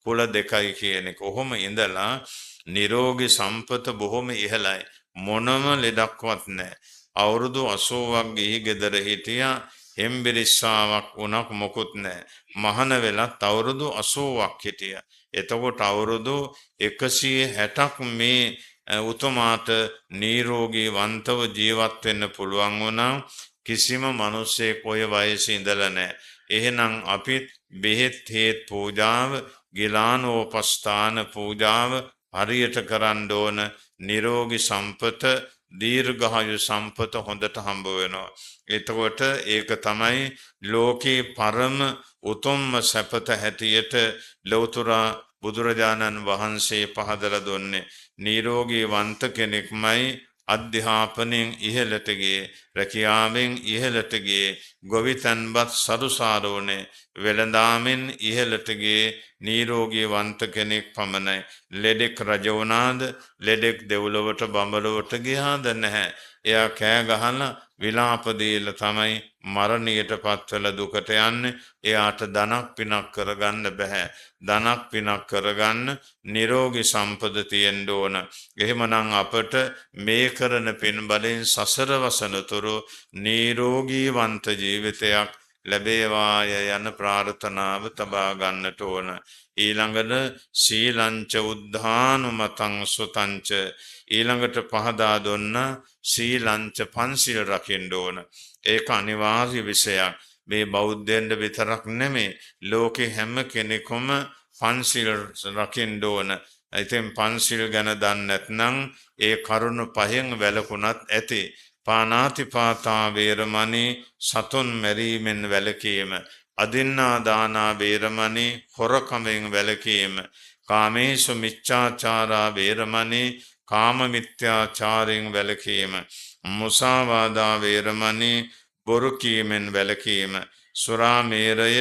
කුල දෙකයි කියන එක. කොහොම ඉඳලා නිරෝගී සම්පත බොහොම ඉහළයි. මොනම ලෙඩක්වත් නැහැ. අවුරුදු 80ක් ගිහි ගෙදර හිටියා. හෙම්බිරිස්සාවක් වුණක් මොකුත් නැහැ. මහන වෙලත් අවුරුදු 80ක් හිටියා. එතකොට අවුරුදු 160ක් මේ උතුමාට නිරෝගී වන්තව ජීවත් වෙන්න පුළුවන් වුණා. කිසිම මිනිසෙක් ඔය වයසේ ඉඳලා නැහැ. එහෙනම් අපිත් බෙහෙත් හේත් පූජාව, ගිලානෝපස්ථාන පූජාව හරියට කරන්න ඕන. නිරෝගී සම්පත, දීර්ඝායු සම්පත හොඳට හම්බ වෙනවා. එතකොට ඒක තමයි ලෝකේ පරම උතුම්ම සැපත හැටියට ලෞතර බුදුරජාණන් වහන්සේ පහදලා දුන්නේ. නිරෝගී වන්ත කෙනෙක්මයි අධ්‍යාපනයෙන් ඉහළට ගියේ, රැකියාවෙන් ඉහළට ගියේ, ගොවිතැන්පත් සරුසාරෝනේ, වෙළඳාමෙන් ඉහළට ගියේ නිරෝගී වන්ත කෙනෙක් පමණයි. ලෙඩෙක් රජ වුණාද, ලෙඩෙක් දෙව්ලොවට බඹලොවට ගියාද නැහැ. එයා කෑ ගහලා විලාප දීලා තමයි මරණයට පත්වලා දුකට යන්නේ. එයාට ධනක් පිනක් කරගන්න බෑ. ධනක් පිනක් කරගන්න නිරෝගී සම්පද තියෙන්න ඕන. එහෙමනම් අපට මේ කරන පින් බලෙන් සසර වසනතුරු නිරෝගී වන්ත ජීවිතයක් ලැබේවාය යන ප්‍රාර්ථනාව තබා ගන්නට ඕන. ඊළඟට සීලංච උද්ධානුමතං සුතංච, ඊළඟට පහදා දුන්න සීලංච පන්සිල් රකින්න ඕන. ඒක අනිවාර්ය විෂයක්. මේ බෞද්ධයන්ට විතරක් නෙමෙයි, ලෝකේ හැම කෙනෙකුම පන්සිල් රකින්න ඕන. ඉතින් පන්සිල් ගැන දන්නේ නැත්නම් ඒ කරුණ පහෙන් වැළකුණත් ඇති. පානාතිපාතා වේරමණී, සතුන් මැරීමෙන් වැළකීම. අදින්නා දානා වේරමණී, හොරකමෙන් වැළකීම. කාමේසු මිච්ඡාචාරා වේරමණී, කාම මිත්‍යාචාරයෙන් වැළකීම. මුසාවාදා වේරමණී, බොරු කීමෙන් වැළකීම. සුරාමේරය,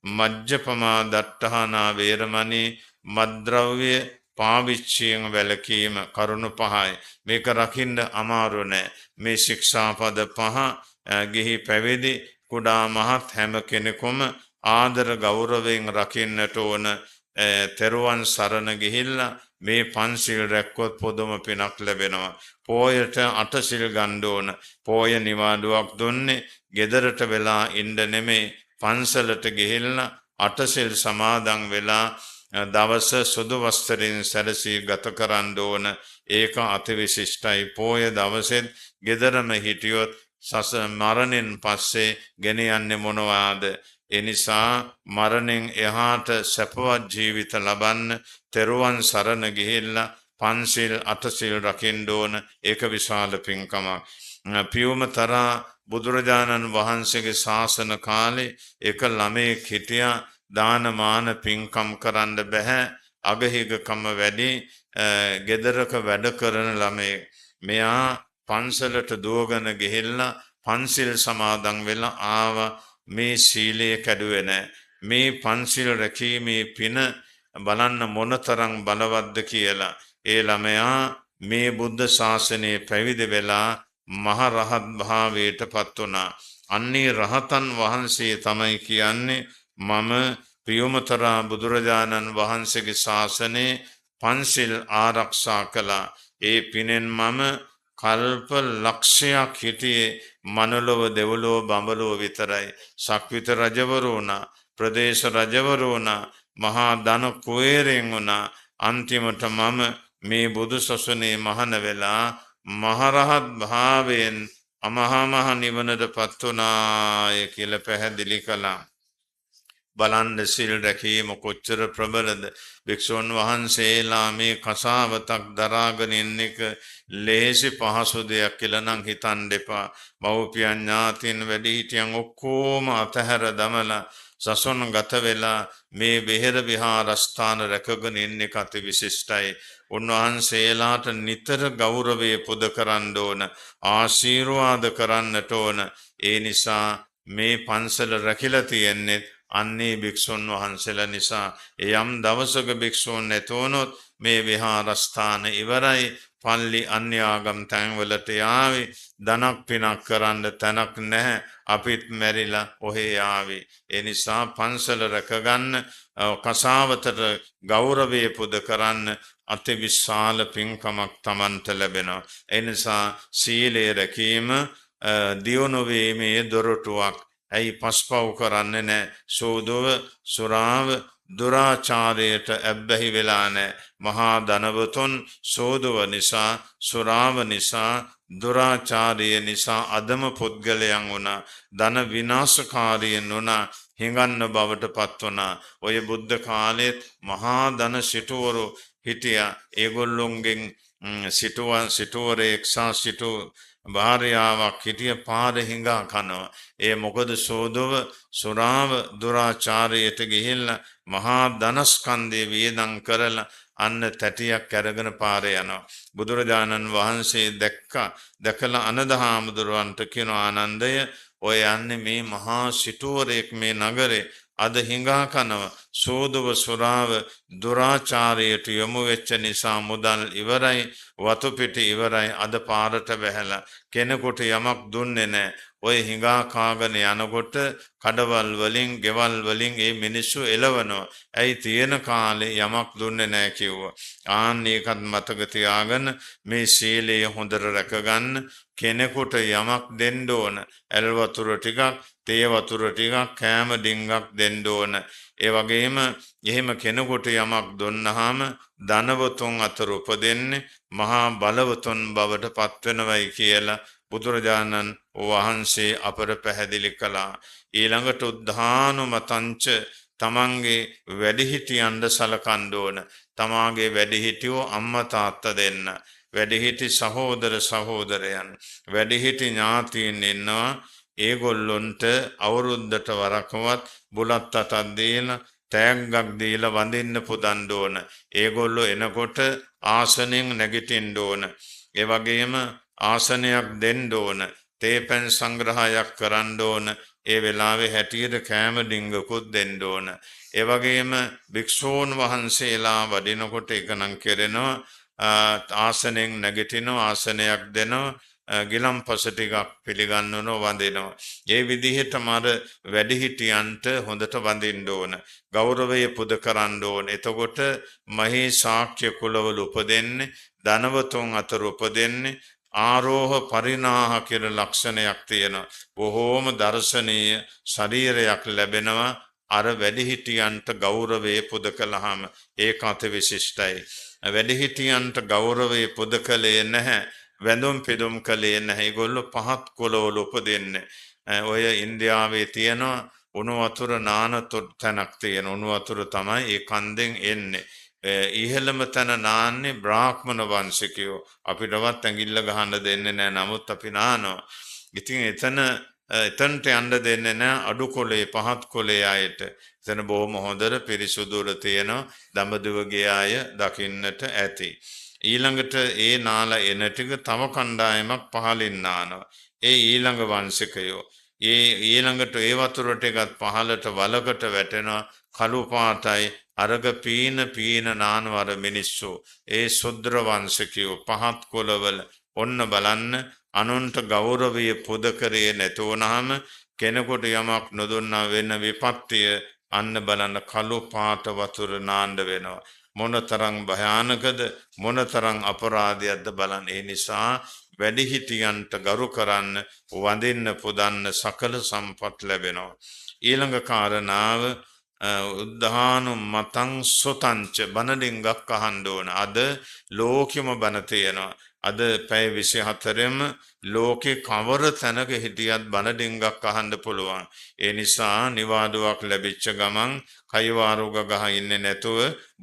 මජ්ජපමා දට්ඨානා වේරමණී, මද්ද්‍රව්‍ය පාවිච්චියෙන් වැළකීම. කරුණු පහයි. මේක රකින්න අමාරු නෑ. මේ ශික්ෂාපද පහ ගිහි පැවිදි කුඩා මහත් හැම කෙනෙකුම ආදර ගෞරවයෙන් රකින්නට ඕන. තෙරුවන් සරණ ගිහිල්ලා මේ පන්සිල් රැක්කොත් පොදුම පිනක් ලැබෙනවා. පෝයට 8 සිල් ගන්න ඕන. පෝය නිවාඩුවක් දුන්නේ ගෙදරට වෙලා ඉන්න නෙමෙයි, පන්සලට ගිහිල්ලා 8 සිල් සමාදන් වෙලා දවස සුදු වස්ත්‍රයෙන් සැරසී ගත කරන්න ඕන. ඒක අතිවිශිෂ්ටයි. පෝය දවසෙත් ගෙදරම හිටියොත් මරණයෙන් පස්සේ ගෙන යන්නේ මොනවාද? ඒ නිසා මරණයෙන් එහාට සැපවත් ජීවිත ලබන්න තෙරුවන් සරණ ගිහිල්ලා පන්සිල් අටසිල් රකින්න ඕන. ඒක විශාල පින්කමක්. පියුමතරා බුදුරජාණන් වහන්සේගේ ශාසන කාලේ එක ළමයෙක් හිටියා. දානමාන පින්කම් කරන්න බැහැ. අගහිගකම වැඩි ගෙදරක වැඩ කරන ළමයෙක්. මෙයා පන්සලට දුවගෙන ගිහිල්ලා පන්සිල් සමාදන් වෙලා ආවා. මේ සීලය කැඩුවේ නැහැ. මේ පන්සිල් රැකීමේ පින බලන්න මොනතරම් බලවත්ද කියලා. ඒ ළමයා මේ බුද්ධ ශාසනයේ පැවිදි වෙලා මහ රහත් භාවයට පත් වුණා. අන්නේ රහතන් වහන්සේ තමයි කියන්නේ මම පියුමතරා බුදුරජාණන් වහන්සේගේ ශාසනයේ පන්සිල් ආරක්ෂා කළා. ඒ පිනෙන් මම කල්ප ලක්ෂයක් හිටියේ මනුලොව දෙව්ලොව බඹලොව විතරයි. සක්විත රජවරු වුණා, ප්‍රදේශ රජවරු වුණා, මහා ධන කුවේරයන් වුණා. අන්තිමට මම මේ බුදු සසුනේ මහාන වෙලා මහරහත් භාවයෙන් අමහා මහ නිවනටපත් වුණාය කියලා පැහැදිලි කළා. බලන්න සිල් රැකීම කොච්චර ප්‍රබලද. භික්ෂුන් වහන්සේලා මේ කසාවතක් දරාගෙන ඉන්න එක ලේසි පහසු දෙයක් කියලා නම් හිතන්න එපා. මව්පියන් ඥාතීන් වැඩිහිටියන් ඔක්කොම අතහැර දමලා සසුන් ගත වෙලා මේ බෙහෙර විහාරස්ථාන රැකගෙන ඉන්න එක අති විශිෂ්ටයි. උන්වහන්සේලාට නිතර ගෞරවය පුද කරන්න ඕන, ආශිර්වාද කරන්නට ඕන. ඒ නිසා මේ පන්සල රැකිලා තියෙන්නේ අන්නේ භික්ෂුන් වහන්සේලා නිසා. යම් දවසක භික්ෂුන් නැතොනොත් මේ විහාරස්ථාන ඉවරයි. පල්ලි අන්‍ය ආගම් තැන්වලට යාවි. ධනක් පිනක් කරන්න තැනක් නැහැ. අපිත් මැරිලා ඔහේ යාවි. ඒ නිසා පන්සල රැකගන්න, කසාවතට ගෞරවය පුද කරන්න අති විශාල පින්කමක් Tamanට ලැබෙනවා. ඒ නිසා සීලය රැකීම දියුණු වීමේ දොරටුවක්. ඇයි පස්පව් කරන්නේ නැහැ? සෝදව, සුරාව, දුරාචාරයට ඇබ්බැහි වෙලා නැහැ. මහා ධනවතුන් සෝදව නිසා, සුරාව නිසා, දුරාචාරය නිසා අදම පුද්ගලයන් වුණා. ධන විනාශකාරීන් වුණා. හිඟන්න බවට පත් වුණා. ඔය බුද්ධ කාලෙත් මහා ධන සිටුවරු හිටියා. ඒගොල්ලොන්ගෙන් සිටුවරයෙක් සහ සිටු භාර්යාවක් හිටිය පාර හිඟා කනවා. ඒ මොකද සෝදව, සුරාව, දුරාචාරයට ගිහිල්ලා මහා ධනස්කන්ධේ වියදම් කරලා අන්න තැටියක් අරගෙන පාරේ යනවා. බුදුරජාණන් වහන්සේ දැකලා අනදහාමුදුරන්ට කියන ආනන්දය, ඔය යන්නේ මේ මහා සිටුවරයෙක් මේ නගරේ අද හිඟා කනවා. සෝදව, සුරාව, දුරාචාරයට යොමු වෙච්ච නිසා මුදල් ඉවරයි, වතු පිටි ඉවරයි. අද පාරට බැහැලා කෙනෙකුට යමක් දුන්නේ නැහැ. ඔය හිඟා කාගෙන යනකොට කඩවල් වලින්, ගෙවල් වලින් ඒ මිනිස්සු එළවනවා. ඇයි? තියෙන කාලේ යමක් දුන්නේ නැහැ කිව්වා. ආන්න ඒකත් මතක තියාගෙන මේ සීලය හොඳට රැකගන්න. කෙනෙකුට යමක් දෙන්න ඕන. ඇල් වතුර ටිකක්, තේ වතුර ටිකක්, කෑම ඩිංගක් දෙන්න ඕන. ඒ වගේම එහෙම කෙනෙකුට යමක් දුන්නාම ධනවතුන් අතර උපදින්නේ මහා බලවතුන් බවට පත් වෙනවයි කියලා බුදුරජාණන් වහන්සේ අපට පැහැදිලි කළා. ඊළඟට උද්ධානුමතංච, තමන්ගේ වැඩිහිටියන්ට සලකන්න ඕන. තමාගේ වැඩිහිටියෝ අම්මා තාත්තා දෙන්න, වැඩිහිටි සහෝදර සහෝදරයන්, වැඩිහිටි ඥාතීන් ඉන්නවා. ඒගොල්ලොන්ට අවුරුද්දට වරකවත් බුලත් අතක් දීලා, තෑග්ගක් දීලා වඳින්න පුදන්න ඕන. ඒගොල්ලෝ එනකොට ආසනයෙන් නැගිටින්න ඕන. ඒ වගේම ආසනයක් දෙන්න ඕන. තේපැන් සංග්‍රහයක් කරන්න ඕන. ඒ වෙලාවේ හැටියට කෑම ඩිංගකුත් දෙන්න ඕන. ඒ වගේම භික්ෂූන් වහන්සේලා වඩිනකොට එක නම් කෙරෙනවා. ආසනයෙන් නැගිටිනවා, ආසනයක් දෙනවා, ගිලම්පස ටිකක් පිළිගන්නවන වඳිනවා. ඒ විදිහටම අර වැඩිහිටියන්ට හොඳට වඳින්න ඕන. ගෞරවය පුද කරන්න ඕන. එතකොට මහේ ශාක්‍ය කුලවල උපදින්නේ, ධනවතුන් අතර උපදින්නේ ආරෝහ පරිනාහ කියලා ලක්ෂණයක් තියෙනවා. බොහෝම දර්ශනීය ශරීරයක් ලැබෙනවා අර වැඩිහිටියන්ට ගෞරවය පුද කළාම. ඒක අති විශිෂ්ටයි. වැඩිහිටියන්ට ගෞරවය පුද කළේ නැහැ. වැඳුම් පිදුම් කළේ නැහැ. ඒගොල්ලෝ පහත් කුලවල උපදින්නේ. ඔය ඉන්දියාවේ තියෙනවා උණු වතුර නාන තැනක් තියෙන. උණු වතුර තමයි ඒ කන්දෙන් එන්නේ. ඉහළම තැන නාන්නේ බ්‍රාහ්මණ වංශිකයෝ. අපිටවත් ඇඟිල්ල ගහන්න දෙන්නේ නැහැ. නමුත් අපි නානවා. ඉතින් එතනට යන්න දෙන්නේ නැහැ අඩු කොලේ පහත් කොලේ අයට. එතන බොහොම හොඳට පිරිසුදුර තියෙනවා. දඹදිවගේ අය දකින්නට ඇති. ඊළඟට ඒ නාලා එන ටික තව කණ්ඩායමක් පහලින් නානවා. ඒ ඊළඟ වංශිකයෝ. ඒ ඊළඟට ඒ වතුර ටිකත් පහලට වලකට වැටෙනවා. කළු පාටයි අරග පීන නානවර මිනිස්සු. ඒ ශුද්‍ර වංශිකයෝ පහත් කුලවල. ඔන්න බලන්න අනුන්ට ගෞරවය පුද කරේ නැතුවනහම කෙනෙකුට යමක් නොදුන්නා වෙන විපත්තිය අන්න බලන්න කළු පාට වතුර නාන්න වෙනවා. මොනතරම් භයානකද මොනතරම් අපරාධයක්ද බලන්න. ඒ නිසා වැඩිහිටියන්ට ගරු කරන්න වඳින්න පුදන්න සකල සම්පත් ලැබෙනවා. ඊළඟ කාරණාව උද්ධානු මතං සොතංච බණඩින්ගක් අහන්න ඕන. අද ලෝකෙම බණ තියෙනවා. අද පැය 24ෙම ලෝකේ කවර තැනක හිටියත් බණඩින්ගක් අහන්න පුළුවන්. ඒ නිසා නිවාඩුවක් ලැබිච්ච ගමන් කයිවාරුග ගහ ඉන්නේ නැතුව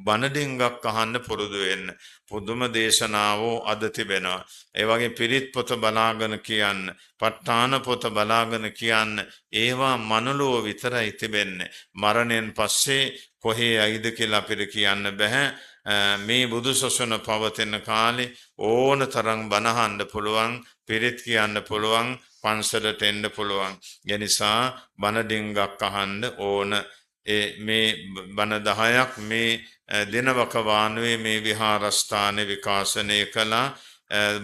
බණඩින්ගක් අහන්න පුරුදු වෙන්න. පුදුම දේශනාවෝ අද තිබෙනවා. ඒ වගේ පිරිත් පොත බලාගෙන කියන්න, ප ဋ ාණ පොත බලාගෙන කියන්න. ඒවා මනලෝ විතරයි තිබෙන්නේ. මරණයෙන් පස්සේ කොහේ යයිද කියලා අපිට කියන්න බෑ. මේ බුදු සසුන පවතින කාලේ ඕන තරම් බණහන්න පුළුවන්, පිරිත් කියන්න පුළුවන්, පන්සලට එන්න පුළුවන්. ඒ නිසා බණ ඩිංගක් අහන්න ඕන. මේ බණ 10ක් මේ දිනවක වානුවේ මේ විහාරස්ථානේ විකාශනය කළා.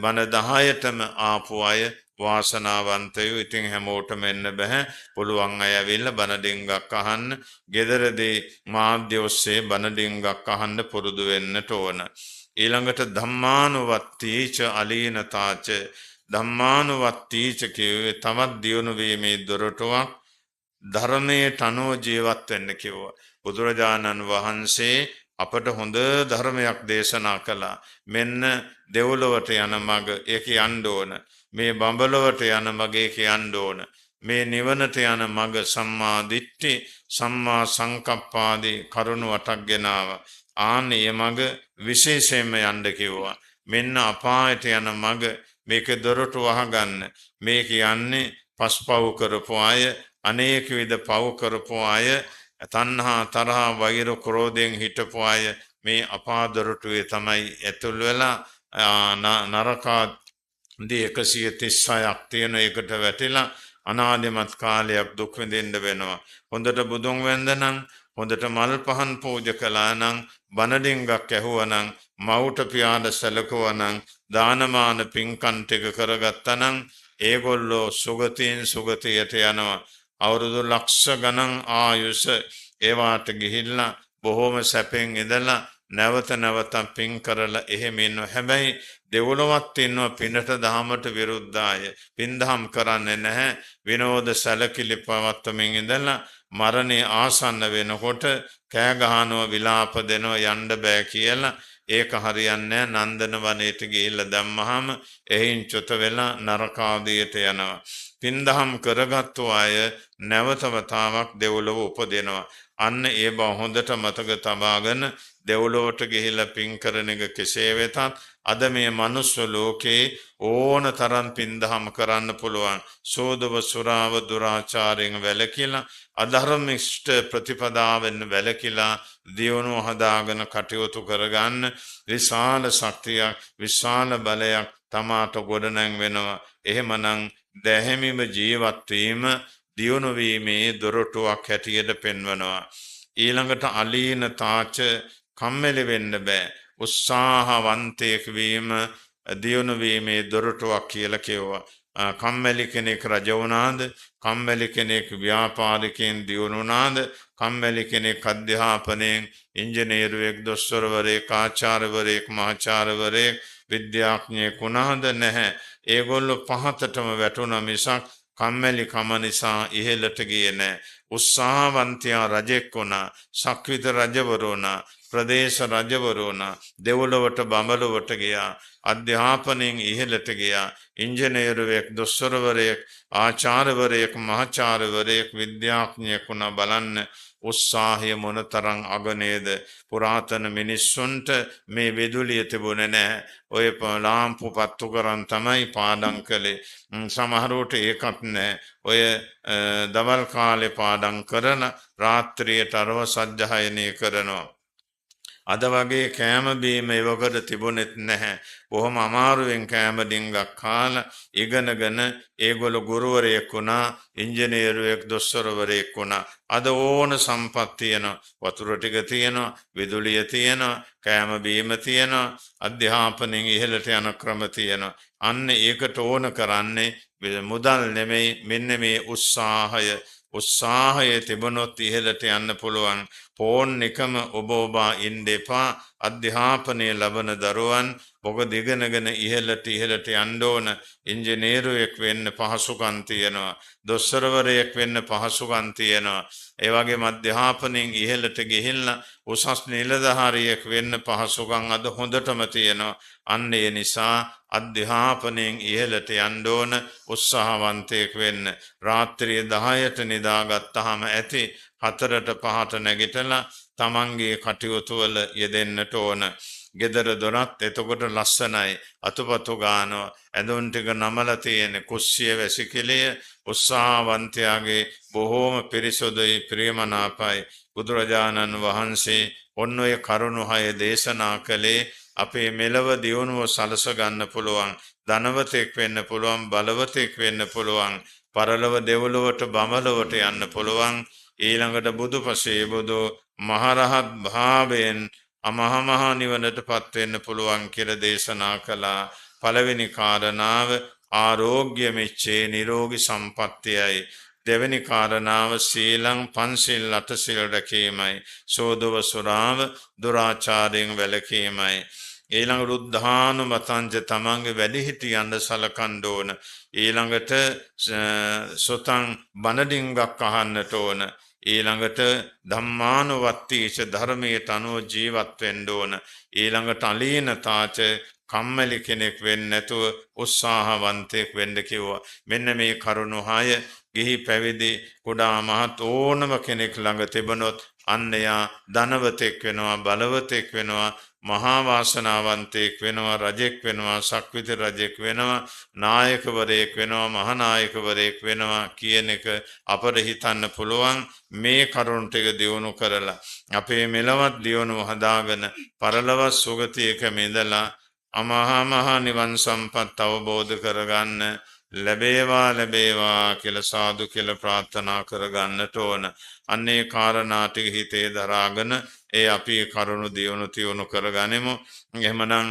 බණ 10ටම ආපු අය වාසනාවන්තයෝ. ඉතින් හැමෝටම එන්න බෑ. පුළුවන් අය ඇවිල්ලා බණ ඩිංගක් අහන්න. ගෙදරදී මාධ්‍ය ඔස්සේ බණ ඩිංගක් අහන්න පුරුදු වෙන්නට ඕන. ඊළඟට ධම්මානුවත්තීච අලීනතාච. ධම්මානුවත්තීච කියුවේ තවත් දියුණු වීමේ දොරටුවක්. ධර්මයට අනුව ජීවත් වෙන්න කිව්වා. බුදුරජාණන් වහන්සේ අපට හොඳ ධර්මයක් දේශනා කළා. මෙන්න දෙව්ලොවට යන මඟ ඒක යන්න ඕන. මේ බඹලොවට යන මඟ ඒක යන්න ඕන. මේ නිවනට යන මඟ සම්මා දිට්ඨි සම්මා සංකප්පාදී කරුණු 8ක් ගෙනාවා. ආන්නේ මඟ විශේෂයෙන්ම යන්න කිව්වා. මෙන්න අපායට යන මඟ මේක දොරටු වහගන්න. මේක යන්නේ පස්පව් කරපු අය, අනේක විද පව් කරපු අය, තණ්හා තරහ වෛර ක්‍රෝධයෙන් හිටපු අය මේ අපා දොරටුවේ තමයි ඇතුල් වෙලා නරකාදී 136ක් තියෙන එකට වැටිලා අනාදිමත් කාලයක් දුක් විඳින්න වෙනවා. හොඳට බුදුන් වැඳනනම්, හොඳට මල් පහන් පූජා කළා නම්, බණ ඩිංගක් ඇහුවා නම්, මවුට පියාට සැලකුවා නම්, දානමාන පින්කම් ටික කරගත්තා නම් ඒගොල්ලෝ සුගතියෙන් සුගතියට යනවා. අවුරුදු ලක්ෂ ගණන් ආයුෂ ඒවාට ගිහිල්ලා බොහොම සැපෙන් ඉඳලා නැවත පින් කරලා එහෙම ඉන්නවා. හැබැයි දෙවොලවත් ඉන්නවා පිනට දහමට විරුද්ධාය. පින් දහම් කරන්නේ නැහැ. විනෝද සැලකිලි පවත්වමින් ඉඳලා මරණය ආසන්න වෙනකොට කෑ ගහනවා, විලාප දෙනවා, යන්න බෑ කියලා. ඒක හරියන්නේ නැහැ. නන්දන වනයේට ගිහිල්ලා දැම්මහම එහින් චුත වෙලා නරකාදියට යනවා. පින් දහම් කරගත්තු අය නැවත වතාවක් දෙව්ලොව උපදිනවා. අන්න ඒ බව හොඳට මතක තබාගෙන දෙව්ලොවට ගිහිල්ලා පින් කරන එක කෙසේ වෙතත් අද මේ මනුස්ස ලෝකේ ඕන තරම් පින් දහම් කරන්න පුළුවන්. සෝදව සුරාව දුරාචාරයෙන් වැළකීලා, අධර්මිෂ්ඨ ප්‍රතිපදාවෙන් වැළකීලා දියුණුව හදාගෙන කටයුතු කරගන්න විශාල ශක්තියක්, විශාල බලයක් තමාට ගොඩනැන් වෙනවා. එහෙමනම් දැහැමිව ජීවත් වීම දියුණු වීමේ දොරටුවක් හැටියට පෙන්වනවා. ඊළඟට අලීන තාච කම්මැලි වෙන්න බෑ. උත්සාහවන්තයෙක් වීම දියුණු වීමේ දොරටුවක් කියලා කිව්වා. කම්මැලි කෙනෙක් රජ වුණාද, කම්මැලි කෙනෙක් ව්‍යාපාරිකයෙන් දියුණු වුණාද, කම්මැලි කෙනෙක් අධ්‍යාපනයෙන් ඉංජිනේරුවෙක්, දොස්තරවරයෙක්, ආචාර්යවරයෙක්, මහාචාර්යවරයෙක්, විද්‍යාඥයෙක් වුණාද? නැහැ. ඒගොල්ලෝ පහතටම වැටුණා මිසක් කම්මැලි කම නිසා ඉහළට ගියේ නැහැ. උත්සාහවන්තයා රජෙක් වුණා, සක්විත රජවරු වුණා, ප්‍රදේශ රජවරු වුණා. දෙව්ලොවට බඹලොවට ගියා. අධ්‍යාපනයෙන් ඉහළට ගියා. ඉංජිනේරුවෙක්, දොස්තරවරයෙක්, ආචාර්යවරයෙක්, මහාචාර්යවරයෙක්, විද්‍යාඥයෙක් වුණා. බලන්න උත්සාහය මොනතරම් අගනේද. පුරාතන මිනිස්සුන්ට මේ විදුලිය තිබුණේ නැහැ. ඔය ලාම්පු පත්තු කරන් තමයි පාඩම් කළේ. සමහරවට ඒකත් නැහැ. ඔය දවල් කාලේ පාඩම් කරන රාත්‍රියට අරව සජ්ජායනය කරනවා. අද වගේ කෑම බීම ඒවකට තිබුණෙත් නැහැ. බොහොම අමාරුවෙන් කෑම ඩිංගක් කාලා ඉගෙනගෙන ඒගොල්ලෝ ගුරුවරයෙක් වුණා, ඉංජිනේරුවෙක්, දොස්තරවරයෙක් වුණා. අද ඕන සම්පත් තියෙනවා. වතුර ටික තියෙනවා, විදුලිය තියෙනවා, කෑම බීම තියෙනවා, අධ්‍යාපනයෙන් ඉහළට යන ක්‍රම තියෙනවා. අන්න ඒකට ඕන කරන්නේ මුදල් නෙමෙයි, මෙන්න මේ උත්සාහය තිබුණොත් ඉහළට යන්න පුළුවන්. ෆෝන් එකම ඔබා ඉන්න එපා. අධ්‍යාපනය ලබන දරුවන් මොකද ඉගෙනගෙන ඉහළට යන්න ඕන. ඉංජිනේරුවෙක් වෙන්න පහසුකම් තියෙනවා. දොස්තරවරයෙක් වෙන්න පහසුකම් තියෙනවා. ඒ වගේම අධ්‍යාපනයෙන් ඉහළට ගිහිල්ලා උසස් නිලධාරියෙක් වෙන්න පහසුකම් අද හොඳටම තියෙනවා. අන්න ඒ නිසා අධ්‍යාපනයෙන් ඉහළට යන්න ඕන, උත්සාහවන්තයෙක් වෙන්න. රාත්‍රියේ 10ට නිදාගත්තාම ඇති 4ට 5ට නැගිටලා තමන්ගේ කටයුතු වල යෙදෙන්නට ඕන. ගෙදර දොරත් එතකොට ලස්සනයි. අතුපතු ගානවා. ඇඳුම් ටික නමලා තියෙන කුස්සිය වැසිකිළිය උත්සාහවන්තයාගේ බොහෝම පිරිසුදුයි, ප්‍රියමනාපයි. බුදුරජාණන් වහන්සේ ඔන්න ඔය කරුණු 6 දේශනා කළේ අපේ මෙලව දියුණුව සලස ගන්න පුළුවන්. ධනවතෙක් වෙන්න පුළුවන්, බලවතෙක් වෙන්න පුළුවන්. පරලොව දෙව්ලොවට බඹලොවට යන්න පුළුවන්. ඊළඟට බුදුපසේ බුදු මහරහත් භාවයෙන් අමහා නිවනට පත් වෙන්න පුළුවන් කියලා දේශනා කළා. පළවෙනි කාරණාව ආරෝග්‍ය මෙච්චේ නිරෝගී සම්පත්තියයි. දෙවෙනි කාරණාව සීලං පන්සිල් අටසිල් රැකීමයි. සෝදව සුරාව දුරාචාරයෙන් වැළකීමයි. ඊළඟ රුද්ධානුමතංච තමන්ගේ වැඩිහිටියන්ට සලකන්න ඕන. ඊළඟට සොතං බණඩින්ගක් අහන්නට ඕන. ඊළඟට ධම්මානුවත්තීච ධර්මයට අනුව ජීවත් වෙන්න ඕන. ඊළඟට අලීනතාච කම්මැලි කෙනෙක් වෙන්නේ නැතුව උත්සාහවන්තයෙක් වෙන්න කිව්වා. මෙන්න මේ කරුණු 6 ගිහි පැවිදි කුඩා මහත් ඕනම කෙනෙක් ළඟ තිබුණොත් අන්න යා ධනවතෙක් වෙනවා, බලවතෙක් වෙනවා, මහා වාසනාවන්තයෙක් වෙනවා, රජෙක් වෙනවා, සක්විති රජෙක් වෙනවා, නායකවරයෙක් වෙනවා, මහානායකවරයෙක් වෙනවා කියන එක අපට හිතන්න පුළුවන්. මේ කරුණ ටික දියුණු කරලා අපේ මෙලවත් දියුණුව හදාගෙන පරලොව සුගතියක මිදලා අමහා නිවන් සම්පත් අවබෝධ කරගන්න ලැබේවා කියලා සාදු කියලා ප්‍රාර්ථනා කරගන්නට ඕන. අන්නේ කාරණා ටික හිතේ දරාගෙන ඒ අපි කරුණු දියුණු කරගනිමු. එහෙමනම්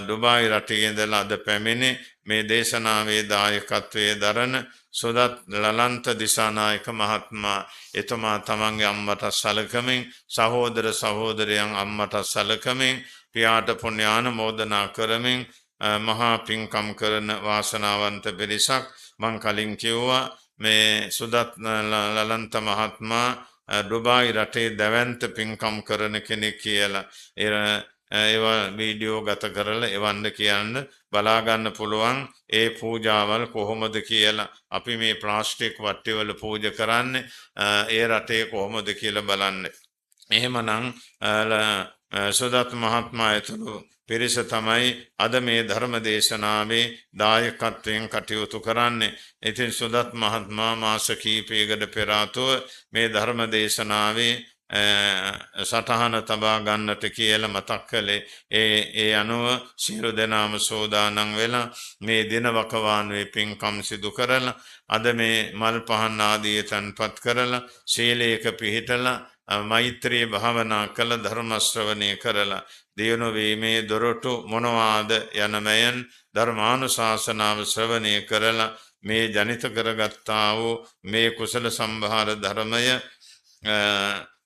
ඩුබායි රටේ ඉඳලා අද පැමිණි මේ දේශනාවේ දායකත්වයේ දරන සුදත් ලලන්ත දිසානායක මහත්මයා, එතුමා තමන්ගේ අම්මට සලකමින්, සහෝදර සහෝදරයන් අම්මට සලකමින්, පියාට පුණ්‍යානුමෝදනා කරමින් මහා පින්කම් කරන වාසනාවන්ත පිරිසක්. මං කලින් කිව්වා මේ සුදත් ලලන්ත මහත්මයා ඩුබායි රටේ දැවැන්ත පින්කම් කරන කෙනෙක් කියලා. ඒවා වීඩියෝ ගත කරලා එවන්න කියන්න බලාගන්න පුළුවන්. ඒ පූජාවල් කොහොමද කියලා. අපි මේ ප්ලාස්ටික් වට්ටිවල පූජා කරන්නේ ඒ රටේ කොහොමද කියලා බලන්න. එහෙමනම් සුදත් මහත්මයා ඇතුළු පිරිස තමයි අද මේ ධර්ම දේශනාවේ දායකත්වයෙන් කටයුතු කරන්නේ. ඉතින් සුදත් මහත්මයා මාස කීපයකට පෙර ආතුව මේ ධර්ම දේශනාවේ සටහන තබා ගන්නට කියලා මතක් කළේ. ඒ අනුව සියලු දෙනාම සෝදානම් වෙලා මේ දින වකවානුවේ පින්කම් සිදු කරලා අද මේ මල් පහන් ආදී තන්පත් කරලා සීලයක පිහිටලා මෛත්‍රී භාවනා කළ ධර්ම ශ්‍රවණය කරලා දියුණු වීමේ දොරටු මොනවාද යනමයන් ධර්මානුශාසනාව ශ්‍රවණය කරලා මේ ජනිත කරගත්තා වූ මේ කුසල සම්භාර ධර්මය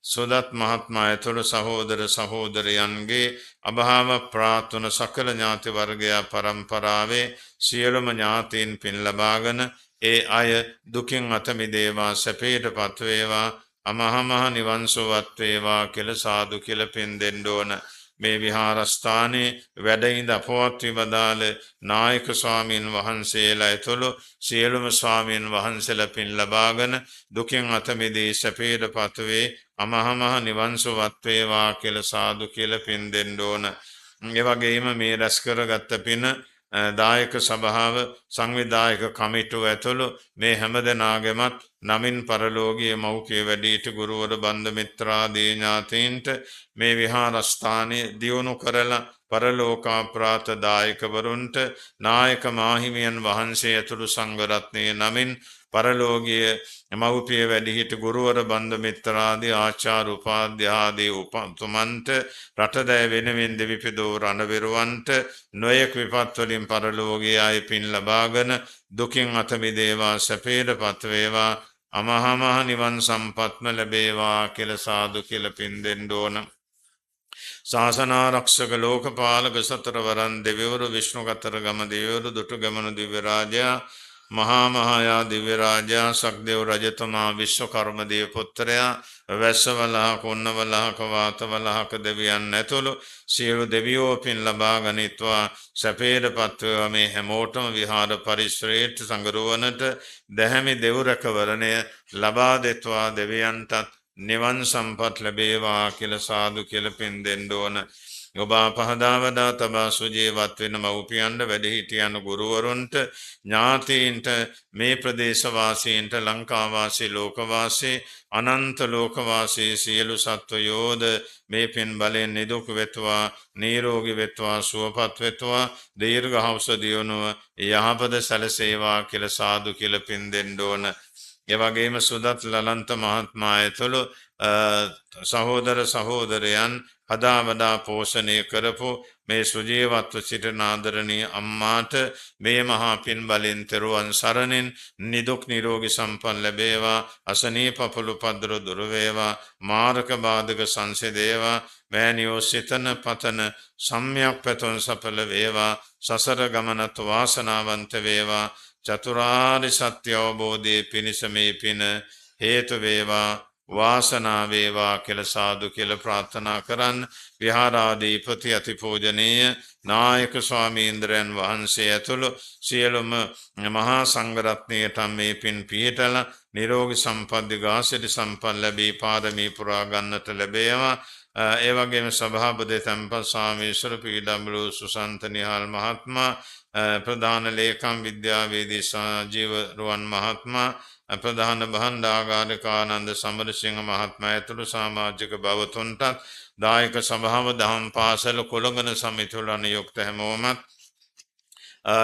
සුදත් මහත්මයා ඇතුළු සහෝදර සහෝදරයන්ගේ අභාව ප්‍රාර්ථන සකල ඥාති වර්ගයා පරම්පරාවේ සියලුම ඥාතීන් පින් ලබාගෙන ඒ අය දුකින් අත මිදේවා, සැපයට පත් වේවා, අමහමහ නිවන් සුවත් වේවා කියලා සාදු කියලා පින් දෙන්න ඕන. මේ විහාරස්ථානයේ වැඩ ඉඳ අපවත් වදාළ නායක ස්වාමීන් වහන්සේලා ඇතුළු සියලුම ස්වාමීන් වහන්සේලා පින් ලබාගෙන දුකින් අත මිදී සැපයටපත් වේ අමහමහ නිවන් සුවත් වේවා කියලා සාදු කියලා පින් දෙන්න ඕන. ඒ වගේම මේ රැස් කරගත්ත පින දායක සභාව සංවිධායක කමිටුව ඇතුළු මේ හැමදෙනාගේමත් නමින් පරලෝකීය මෞඛ්‍ය වැඩිහිටි ගුරුවර බන්ධ මිත්‍රාදී ඥාතීන්ට මේ විහාරස්ථානයේ දියුණු කරලා පරලෝකාප්‍රාත දායකවරුන්ට නායක මාහිමියන් වහන්සේ ඇතුළු සංඝ රත්නයේ නමින් පරලෝකීය මෞඛ්‍ය වැඩිහිටි ගුරුවර බන්ධ මිත්‍රාදී ආචාර්ය උපාධ්‍ය ආදී උපතුමන්ට රටදෑ වෙනුවෙන් දෙවිපිදෝ රණවිරුවන්ට නොයෙක් විපත් වලින් පරලෝකීය අය පින් ලබාගෙන දුකින් අත මිදේවා සැපයටපත් වේවා අමහමහ නිවන් සම්පත්ම ලැබේවා කියලා සාදු කියලා පින් දෙන්න ඕන. ශාසනාරක්ෂක ලෝකපාලක සතරවරන් දෙවිවරු විෂ්ණු කතරගම දෙවිවරු දුටුගැමුණු දිව්‍ය රාජයා මහා මහායා දිව්‍ය රාජයා සක්දේව රජතුමා විශ්වකර්ම දේව පුත්‍රයා වැස්සවලහක උන්නවලහක වාතවලහක දෙවියන් ඇතුළු සියලු දෙවියෝ පින් ලබා ගනිත්වා සැපයටපත් වේවා මේ හැමෝටම විහාර පරිශ්‍රයට සංගරුවනට දැහැමි දෙව් රැකවරණය ලබා දෙත්වා දෙවියන්ටත් නිවන් සම්පත් ලැබේවා කියලා සාදු කියලා පින් දෙන්න ඕන. ඔබ පහදාවදා තබා සුජීවත් වෙන මව්පියන්ට වැඩිහිටියන් ගුරුවරුන්ට ඥාතීන්ට මේ ප්‍රදේශවාසීන්ට ලංකාවාසී ලෝකවාසී අනන්ත ලෝකවාසී සියලු සත්වයෝද මේ පින් බලෙන් නිදුක් වෙත්වා නිරෝගී වෙත්වා සුවපත් වෙත්වා දීර්ඝායුෂ දියුණුව යහපත සැලසේවා කියලා සාදු කියලා පින් දෙන්න ඕන. ඒ වගේම සුදත් ලලන්ත මහත්මයා ඇතුළු සහෝදර සහෝදරයන් හදාවදා පෝෂණය කරපු මේ සුජීවත්ව සිටින ආදරණීය අම්මාට මේ මහා පින් බලෙන් තෙරුවන් සරණින් නිදුක් නිරෝගී සම්පන්න ලැබේවා අසනීප පොළොපද්දර දුර වේවා මාරක බාධක සංසිඳේවා මෑණියෝ සිතන පතන සම්‍යක් පැතුම් සඵල වේවා සසර ගමනත් වාසනාවන්ත වේවා චතුරාර්ය සත්‍ය අවබෝධයේ පිණිස මේ පින හේතු වේවා වාසනා වේවා කියලා සාදු කියලා ප්‍රාර්ථනා කරන් විහාරාධිපති අතිපූජනීය නායක ස්වාමීන්ද්‍රයන් වහන්සේ ඇතුළු සියලුම මහා සංඝ රත්නයට මේ පින් පිහිටලා නිරෝගී සම්පත් දිගාසිරි සම්පත් ලැබී පාරමී පුරා ගන්නට ලැබේවා. ඒ වගේම සභාපති තම්පත් ස්වාමීශ්වර පීඩම්බලු සුසන්ත නිහාල් මහත්මයා ප්‍රධාන ලේකම් විද්‍යාවේදී සජීව රුවන් මහත්මයා ප්‍රධාන භාණ්ඩාගාරික ආනන්ද සමරසිංහ මහත්මයා ඇතුළු සමාජික බවතුන්ටත් දායක සභාව දහම් පාසල කුලගණ සමිතිවල නියුක්ත හැමෝමත්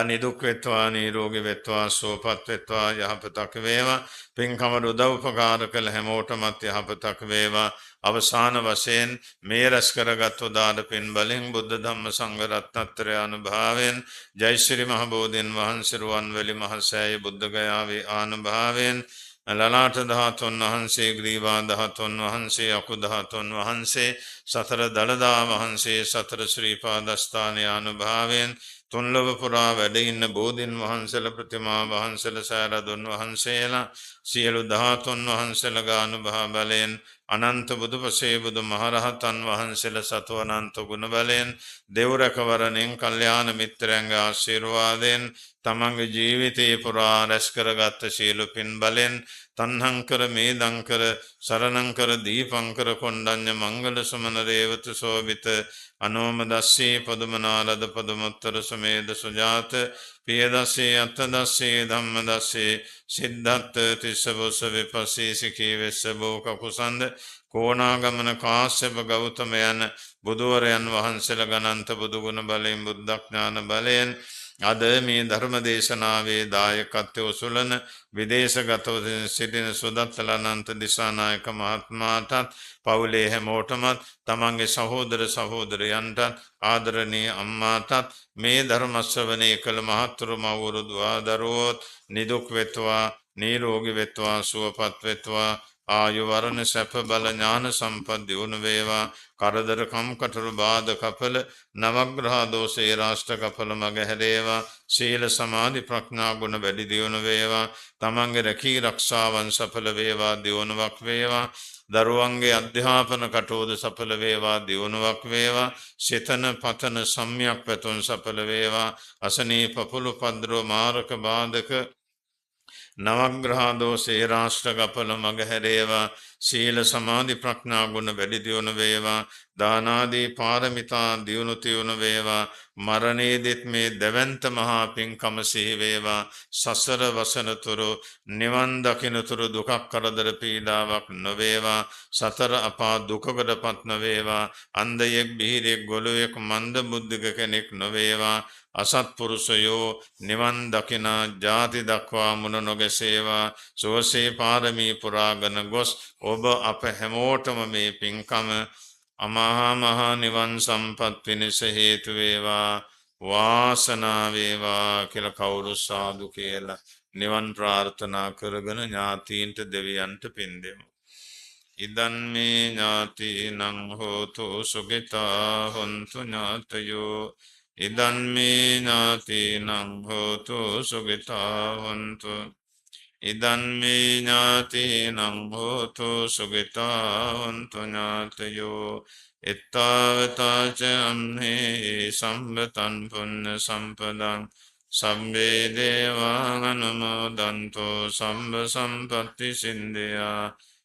නිදුක් වෙත්වා නිරෝගී වෙත්වා සුවපත් වෙත්වා යහපතක් වේවා පින්කමට උදව් උපකාර කළ හැමෝටමත් යහපතක් වේවා. අවසාන වශයෙන් මේ රැස් කරගත් උදාර පින් බලෙන් බුද්ධ ධම්ම සංඝ රත්නත්‍රය අනුභවයෙන් ජයශ්‍රී මහ බෝධීන් වහන්සේ රුවන්වැලි මහසෑය බුද්ධ ගයාවේ ආනුභවයෙන් ලලාට ධාතුන් වහන්සේ ග්‍රීවා ධාතුන් වහන්සේ අකු ධාතුන් වහන්සේ සතර දළදා වහන්සේ සතර ශ්‍රී පාදස්ථානයේ අනුභවයෙන් තුන්ලොව පුරා වැඩ ඉන්න බෝධීන් වහන්සේලා ප්‍රතිමා වහන්සේලා සෑරදුන් වහන්සේලා සියලු ධාතුන් වහන්සේලාගේ අනුභව බලයෙන් අනන්ත බුදුපසේ බුදු මහරහතන් වහන්සේලා සතු අනන්ත ගුණ බලයෙන් දෙව් රැකවරණෙන් කල්යාණ මිත්‍රයන්ගේ ආශිර්වාදයෙන් තමන්ගේ ජීවිතේ පුරා රැස් කරගත් සියලු පින් බලෙන් තණ්හංකර මේදංකර සරණංකර දීපංකර කොණ්ඩඤ්ඤ මංගල සමන රේවත සෝවිත අනෝමදස්සී පදුමනාලද පදුමුත්තර සමේද සුජාත පියදස්සේ අත්තදස්සේ ධම්මදස්සේ සිද්ධත්ත තිස්සබොස්ස විපස්සී සිකී වෙස්ස බෝක කුසන්ද කෝණාගමන කාශ්‍යප ගෞතම යන බුදුවරයන් වහන්සේලා ගණන්ත බුදුගුණ බලයෙන් බුද්ධඥාන බලයෙන් අද මේ ධර්ම දේශනාවේ දායකත්වය උසුලන විදේශගතව සිටින සුදත්තලනන්ත දිසානායක මහත්මයාටත් පවුලේ හැමෝටමත් තමන්ගේ සහෝදර සහෝදරයන්ටත් ආදරණීය අම්මාටත් මේ ධර්ම ශ්‍රවණය කළ මහත්තුරු මව්වරු දුවදරුවෝත් නිදුක් වෙත්වා නිරෝගී වෙත්වා සුවපත් වෙත්වා ආයු වරණ සැප බල ඥාන සම්පත් දියුණු වේවා කරදර කම්කටොළු බාධක කපල නවග්‍රහ දෝෂේ රාෂ්ට්‍ර කපල මග හැරේවා සීල සමාධි ප්‍රඥා ගුණ වැඩි දියුණු වේවා තමන්ගේ රැකී රක්ෂාවන් සඵල වේවා දියුණුවක් වේවා දරුවන්ගේ අධ්‍යාපන කටයුතු සඵල වේවා දියුණුවක් වේවා සිතන පතන සම්‍යක් පැතුම් සඵල වේවා අසනීප පොළු පද්‍රෝ මාරක බාධක නවග්‍රහ දෝෂේ රාෂ්ට්‍රගපල මගහැරේවා සීල සමාධි ප්‍රඥා ගුණ වැඩි දියුණු වේවා දානාදී පාරමිතා දියුණු තියුණු වේවා මරණයේදීත් මේ දෙවන්ත මහා පින්කම සිහි වේවා සසර වසනතුරු නිවන් දකින්නතුරු දුකක් කරදර පීඩාවක් නොවේවා සතර අපා දුකකටපත් නොවේවා අන්ධයෙක් බිහිරෙක් ගොළුෙක් මන්ද බුද්ධික කෙනෙක් නොවේවා අසත්පුරුෂයෝ නිවන් දකිනා ජාති දක්වා මුණ නොගැසේවා සෝසේ පාරමී පුරාගෙන ගොස් ඔබ අප හැමෝටම මේ පින්කම අමහා මහා නිවන් සම්පත් පිණිස හේතු වේවා වාසනාව වේවා කියලා කවුරු සාදු කියලා නිවන් ප්‍රාර්ථනා කරගෙන ඥාතීන්ට දෙවියන්ට පින් දෙමු. ඉදන් මේ ඥාතීනං හෝතු සුඛිතා හොන්තු ඥාතයෝ ඉදන් මේ ඥාතීනං හෝතු සුඛිතා හොන්තු ඉදන් මේ ඥාතීනං හෝතු සුඛිතා හොන්තු ඥාතයෝ එත්තාවතාච අම්හේ සම්බතං පුඤ්ඤ සම්පදං සම්මේ දේවා අනුමෝදන්තෝ සම්බ සම්පත්ති සින්දියා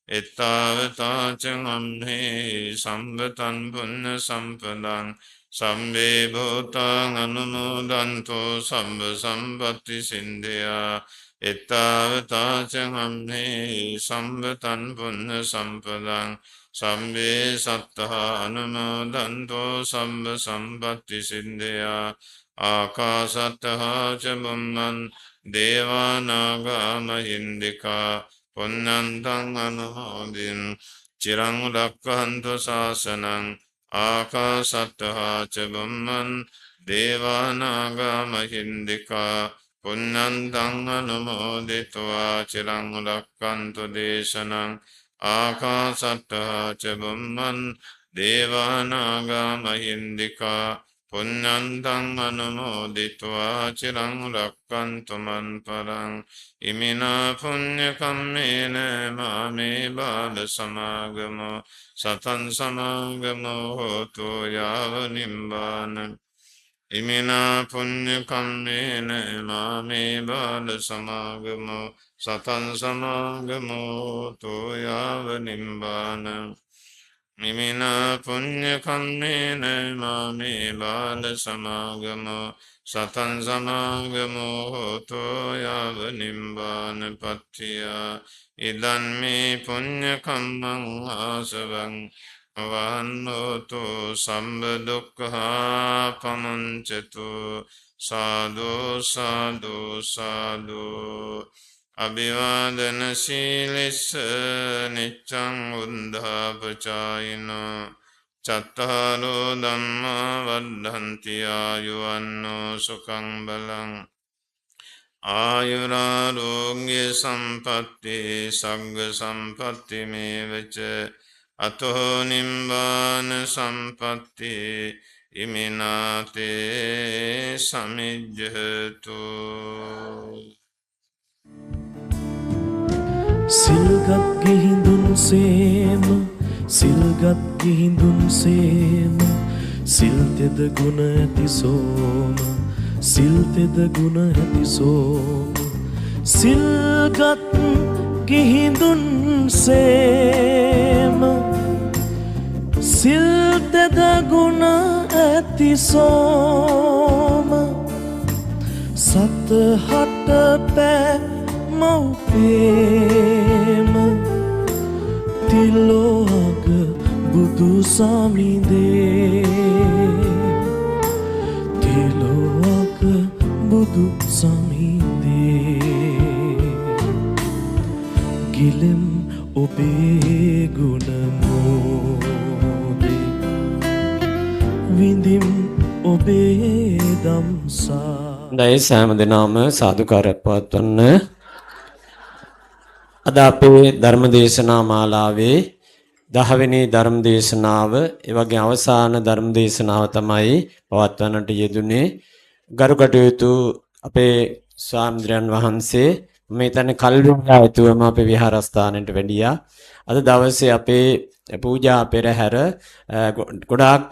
එත්තාවතාච අම්හේ සම්බතං පුඤ්ඤ සම්පදං සම්මේ භූතං අනුමෝදන්තෝ සම්බ සම්පත්ති සින්දියා එත්තාවතාච අම්හේ සම්බතං පුඤ්ඤ සම්පදං සම්මේ සත්තා අනුමෝදන්තෝ සම්බ සම්පත්ති සින්දියා ආකාසත්තහා ච බුම්මන් දේවානාගා මහින්దికා පුඤ්ඤන්තං අනුමෝදින් චිරං රක්ඛන්තු ශාසනං ආකාසත්තහා ච බුම්මන් දේවානාගා මහින්దికා පුඤ්ඤන්තං අනුමෝදිත्वा චිරං රක්ඛන්තු දේශනං ආකාසත්තහා ච බුම්මන් දේවානාගා මහින්దికා පුඤ්ඤන්තං අනුමෝදිත्वा චිරං රක්ඛන්තු මන් පරං ඉමිනා පුඤ්ඤ කම්මේන මාමේ බාල සමාගමෝ සතං සමාගමෝ හෝතු යාව නිම්බාන ඉමිනා පුඤ්ඤ කම්මේන මාමේ බාල සමාගමෝ සතං සමාගමෝ හෝතු යාව නිම්බාන ඉමිනා පුඤ්ඤ කම්මේන මාමේ බාල සමාගමෝ සතං සමාගමෝ හෝතු යාව නිම්බාන පත්තියා ඉදන් මේ පුඤ්ඤ කම්මං ආසවං වන්නෝතු සම්බ දුක්ඛා පමුංචතු සාදු සාදු සාදු අභිවාදන සීලස්ස නිච්ඡං උද්ධාපචායිනෝ චත්තාරෝ ධම්මා වද්ධන්ති ආයුවන්නෝ සුඛං බලං ආයුරාෝග්‍ය සම්පatti සග්ග සම්පatti මේවච අතෝ නිම්බාන සම්පatti ඉමිනාතේ සමිජ්ජතු සිල්ගත් ගිහිඳුන් සේම සිල්ගත් ගිහිඳුන් සේම සිල්තෙද ගුණ ඇති සෝම සිල්තෙද ගුණ ඇති සෝම සිල්ගත් ගිහිඳුන් සේම සිල්තෙද ගුණ ඇති සෝම සතහට පෑ මව්පේම තිලෝක බුදු සමිඳේ තිලෝක බුදු සමිඳේ ගිලෙම් ඔබේ ගුණ මෝදේ විඳිම් ඔබේ දම්සා දැයි සෑම දිනම සාදුකාරයක් පවත්වන්න. අද අපේ ධර්ම දේශනා මාලාවේ 10 වෙනි ධර්ම දේශනාව, ඒ වගේ අවසාන ධර්ම දේශනාව තමයි පවත්වන්නට යෙදුනේ. ගරු කටයුතු අපේ ස්වාමීන් වහන්සේ මේ තන කල්විලා ඇතුවම අපේ විහාරස්ථානෙට වැඩියා. අද දවසේ අපේ පූජා පෙරහැර ගොඩාක්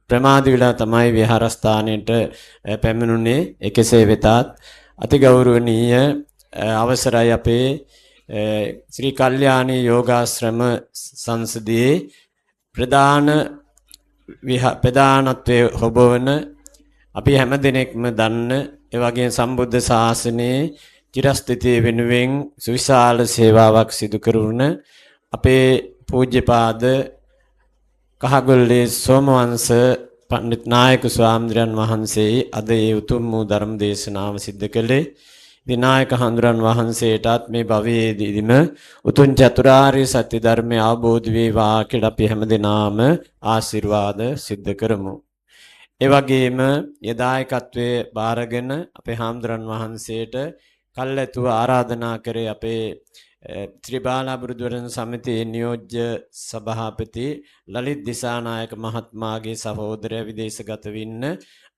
ප්‍රමාද විලා තමයි විහාරස්ථානෙට පැමිණුනේ. කෙසේ වෙතත් අතිගෞරවනීය අවසරයි අපේ ශ්‍රී කල්යාණී යෝගාශ්‍රම සංසදයේ ප්‍රධානත්වයේ හොබවන අපි හැම දිනෙකම දන්න ඒ වගේම සම්බුද්ධ ශාසනයේ චිරස්ථිතිය වෙනුවෙන් සුවිශාල සේවාවක් සිදු කරන අපේ පූජ්‍යපාද කහගොල්ලේ සෝමවංශ පණ්ඩිත නායක ස්වාමීන් වහන්සේ අද ඒ උතුම් වූ ධර්ම දේශනාව සිද්ධ කළේ. විනායක හඳුරන් වහන්සේටත් මේ භවයේදීම උතුම් චතුරාර්ය සත්‍ය ධර්මය අවබෝධ වේවා කියලා අපි හැමදෙනාම ආශිර්වාද සිද්ධ කරමු. ඒ වගේම යදායකත්වයේ බාරගෙන අපේ හාමුදුරන් වහන්සේට කල්ැතුව ආරාධනා කරේ අපේ ත්‍රිබාලා බුදුරජාණන් සමිතියේ නියෝජ්‍ය සභාපති ලලිත් දිසානායක මහත්මයාගේ සහෝදරය විදේශගත වෙන්න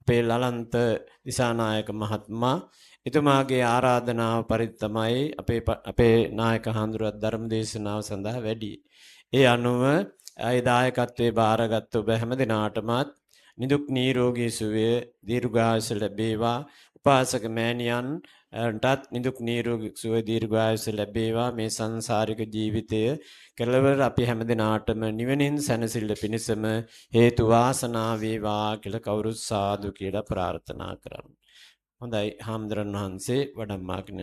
අපේ ලලන්ත දිසානායක මහත්මයා එතුමාගේ ආරාධනාව පරිත්තමයි අපේ නායක හඳුරත් ධර්ම දේශනාව සඳහා වැඩි. ඒ අනුව ඒ දායකත්වයේ බාරගත් ඔබ හැම දිනාටමත් නිදුක් නිරෝගී සුවය දීර්ඝායුෂ ලැබේවා. උපාසක මෑණියන්ටත් නිදුක් නිරෝගී සුවය දීර්ඝායුෂ ලැබේවා. මේ සංසාරික ජීවිතය කෙලවර අපි හැම දිනාටම නිවනින් සැනසෙල්ල පිණිසම හේතු වාසනා වේවා කියලා කවුරුත් සාදු කියලා ප්‍රාර්ථනා කරමු. හොඳයි හාමුදුරන් වහන්සේ වඩම්මාගෙන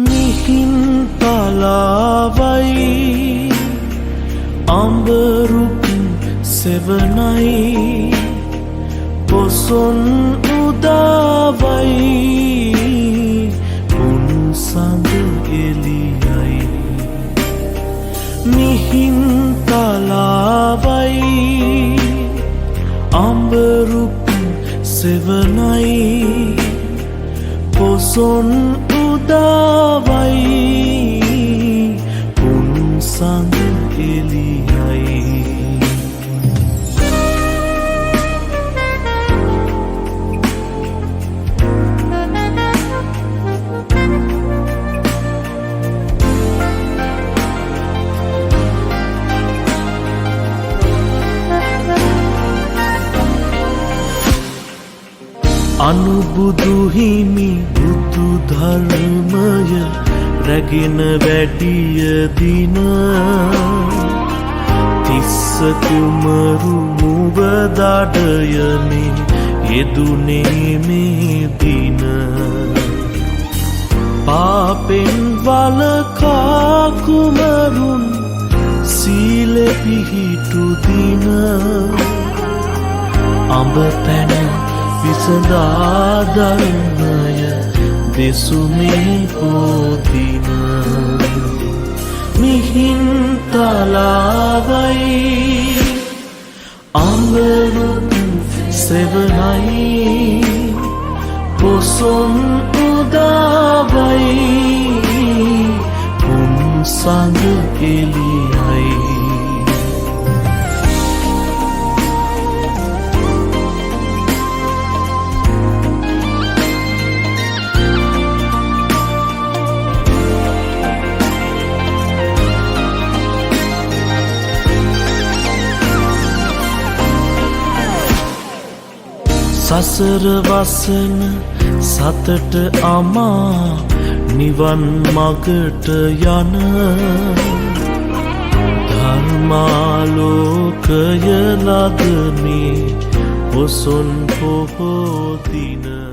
මිහින් පලාවයි අඹරුක් සෙවනයි පොසොන් උදාවයි උන් සඳ එළියයි මිහින් තලාවයි අඹරුක් සෙවනයි පොසොන් උදාවයි උන් සඳ එළියයි අනුබුදු හිමි බුදු ධර්මය රැගෙන වැඩිය දින තිස්ස කුමරු මුව දඩයනේ යෙදුනේ මේ දින පාපෙන් වලකා කුමරුන් සීල පිහිටු දින අඹ පැන විසඳා ධර්මය දෙසුමේ පොතින මිහින් තලාවයි අඹරුක් සෙවනයි පොසොන් උදාවයි උන් සඳ එළියයි සසර වසන සතට අමා නිවන් මගට යන ධර්මාලෝකය ලදමේ පොසොන් පොහෝ දින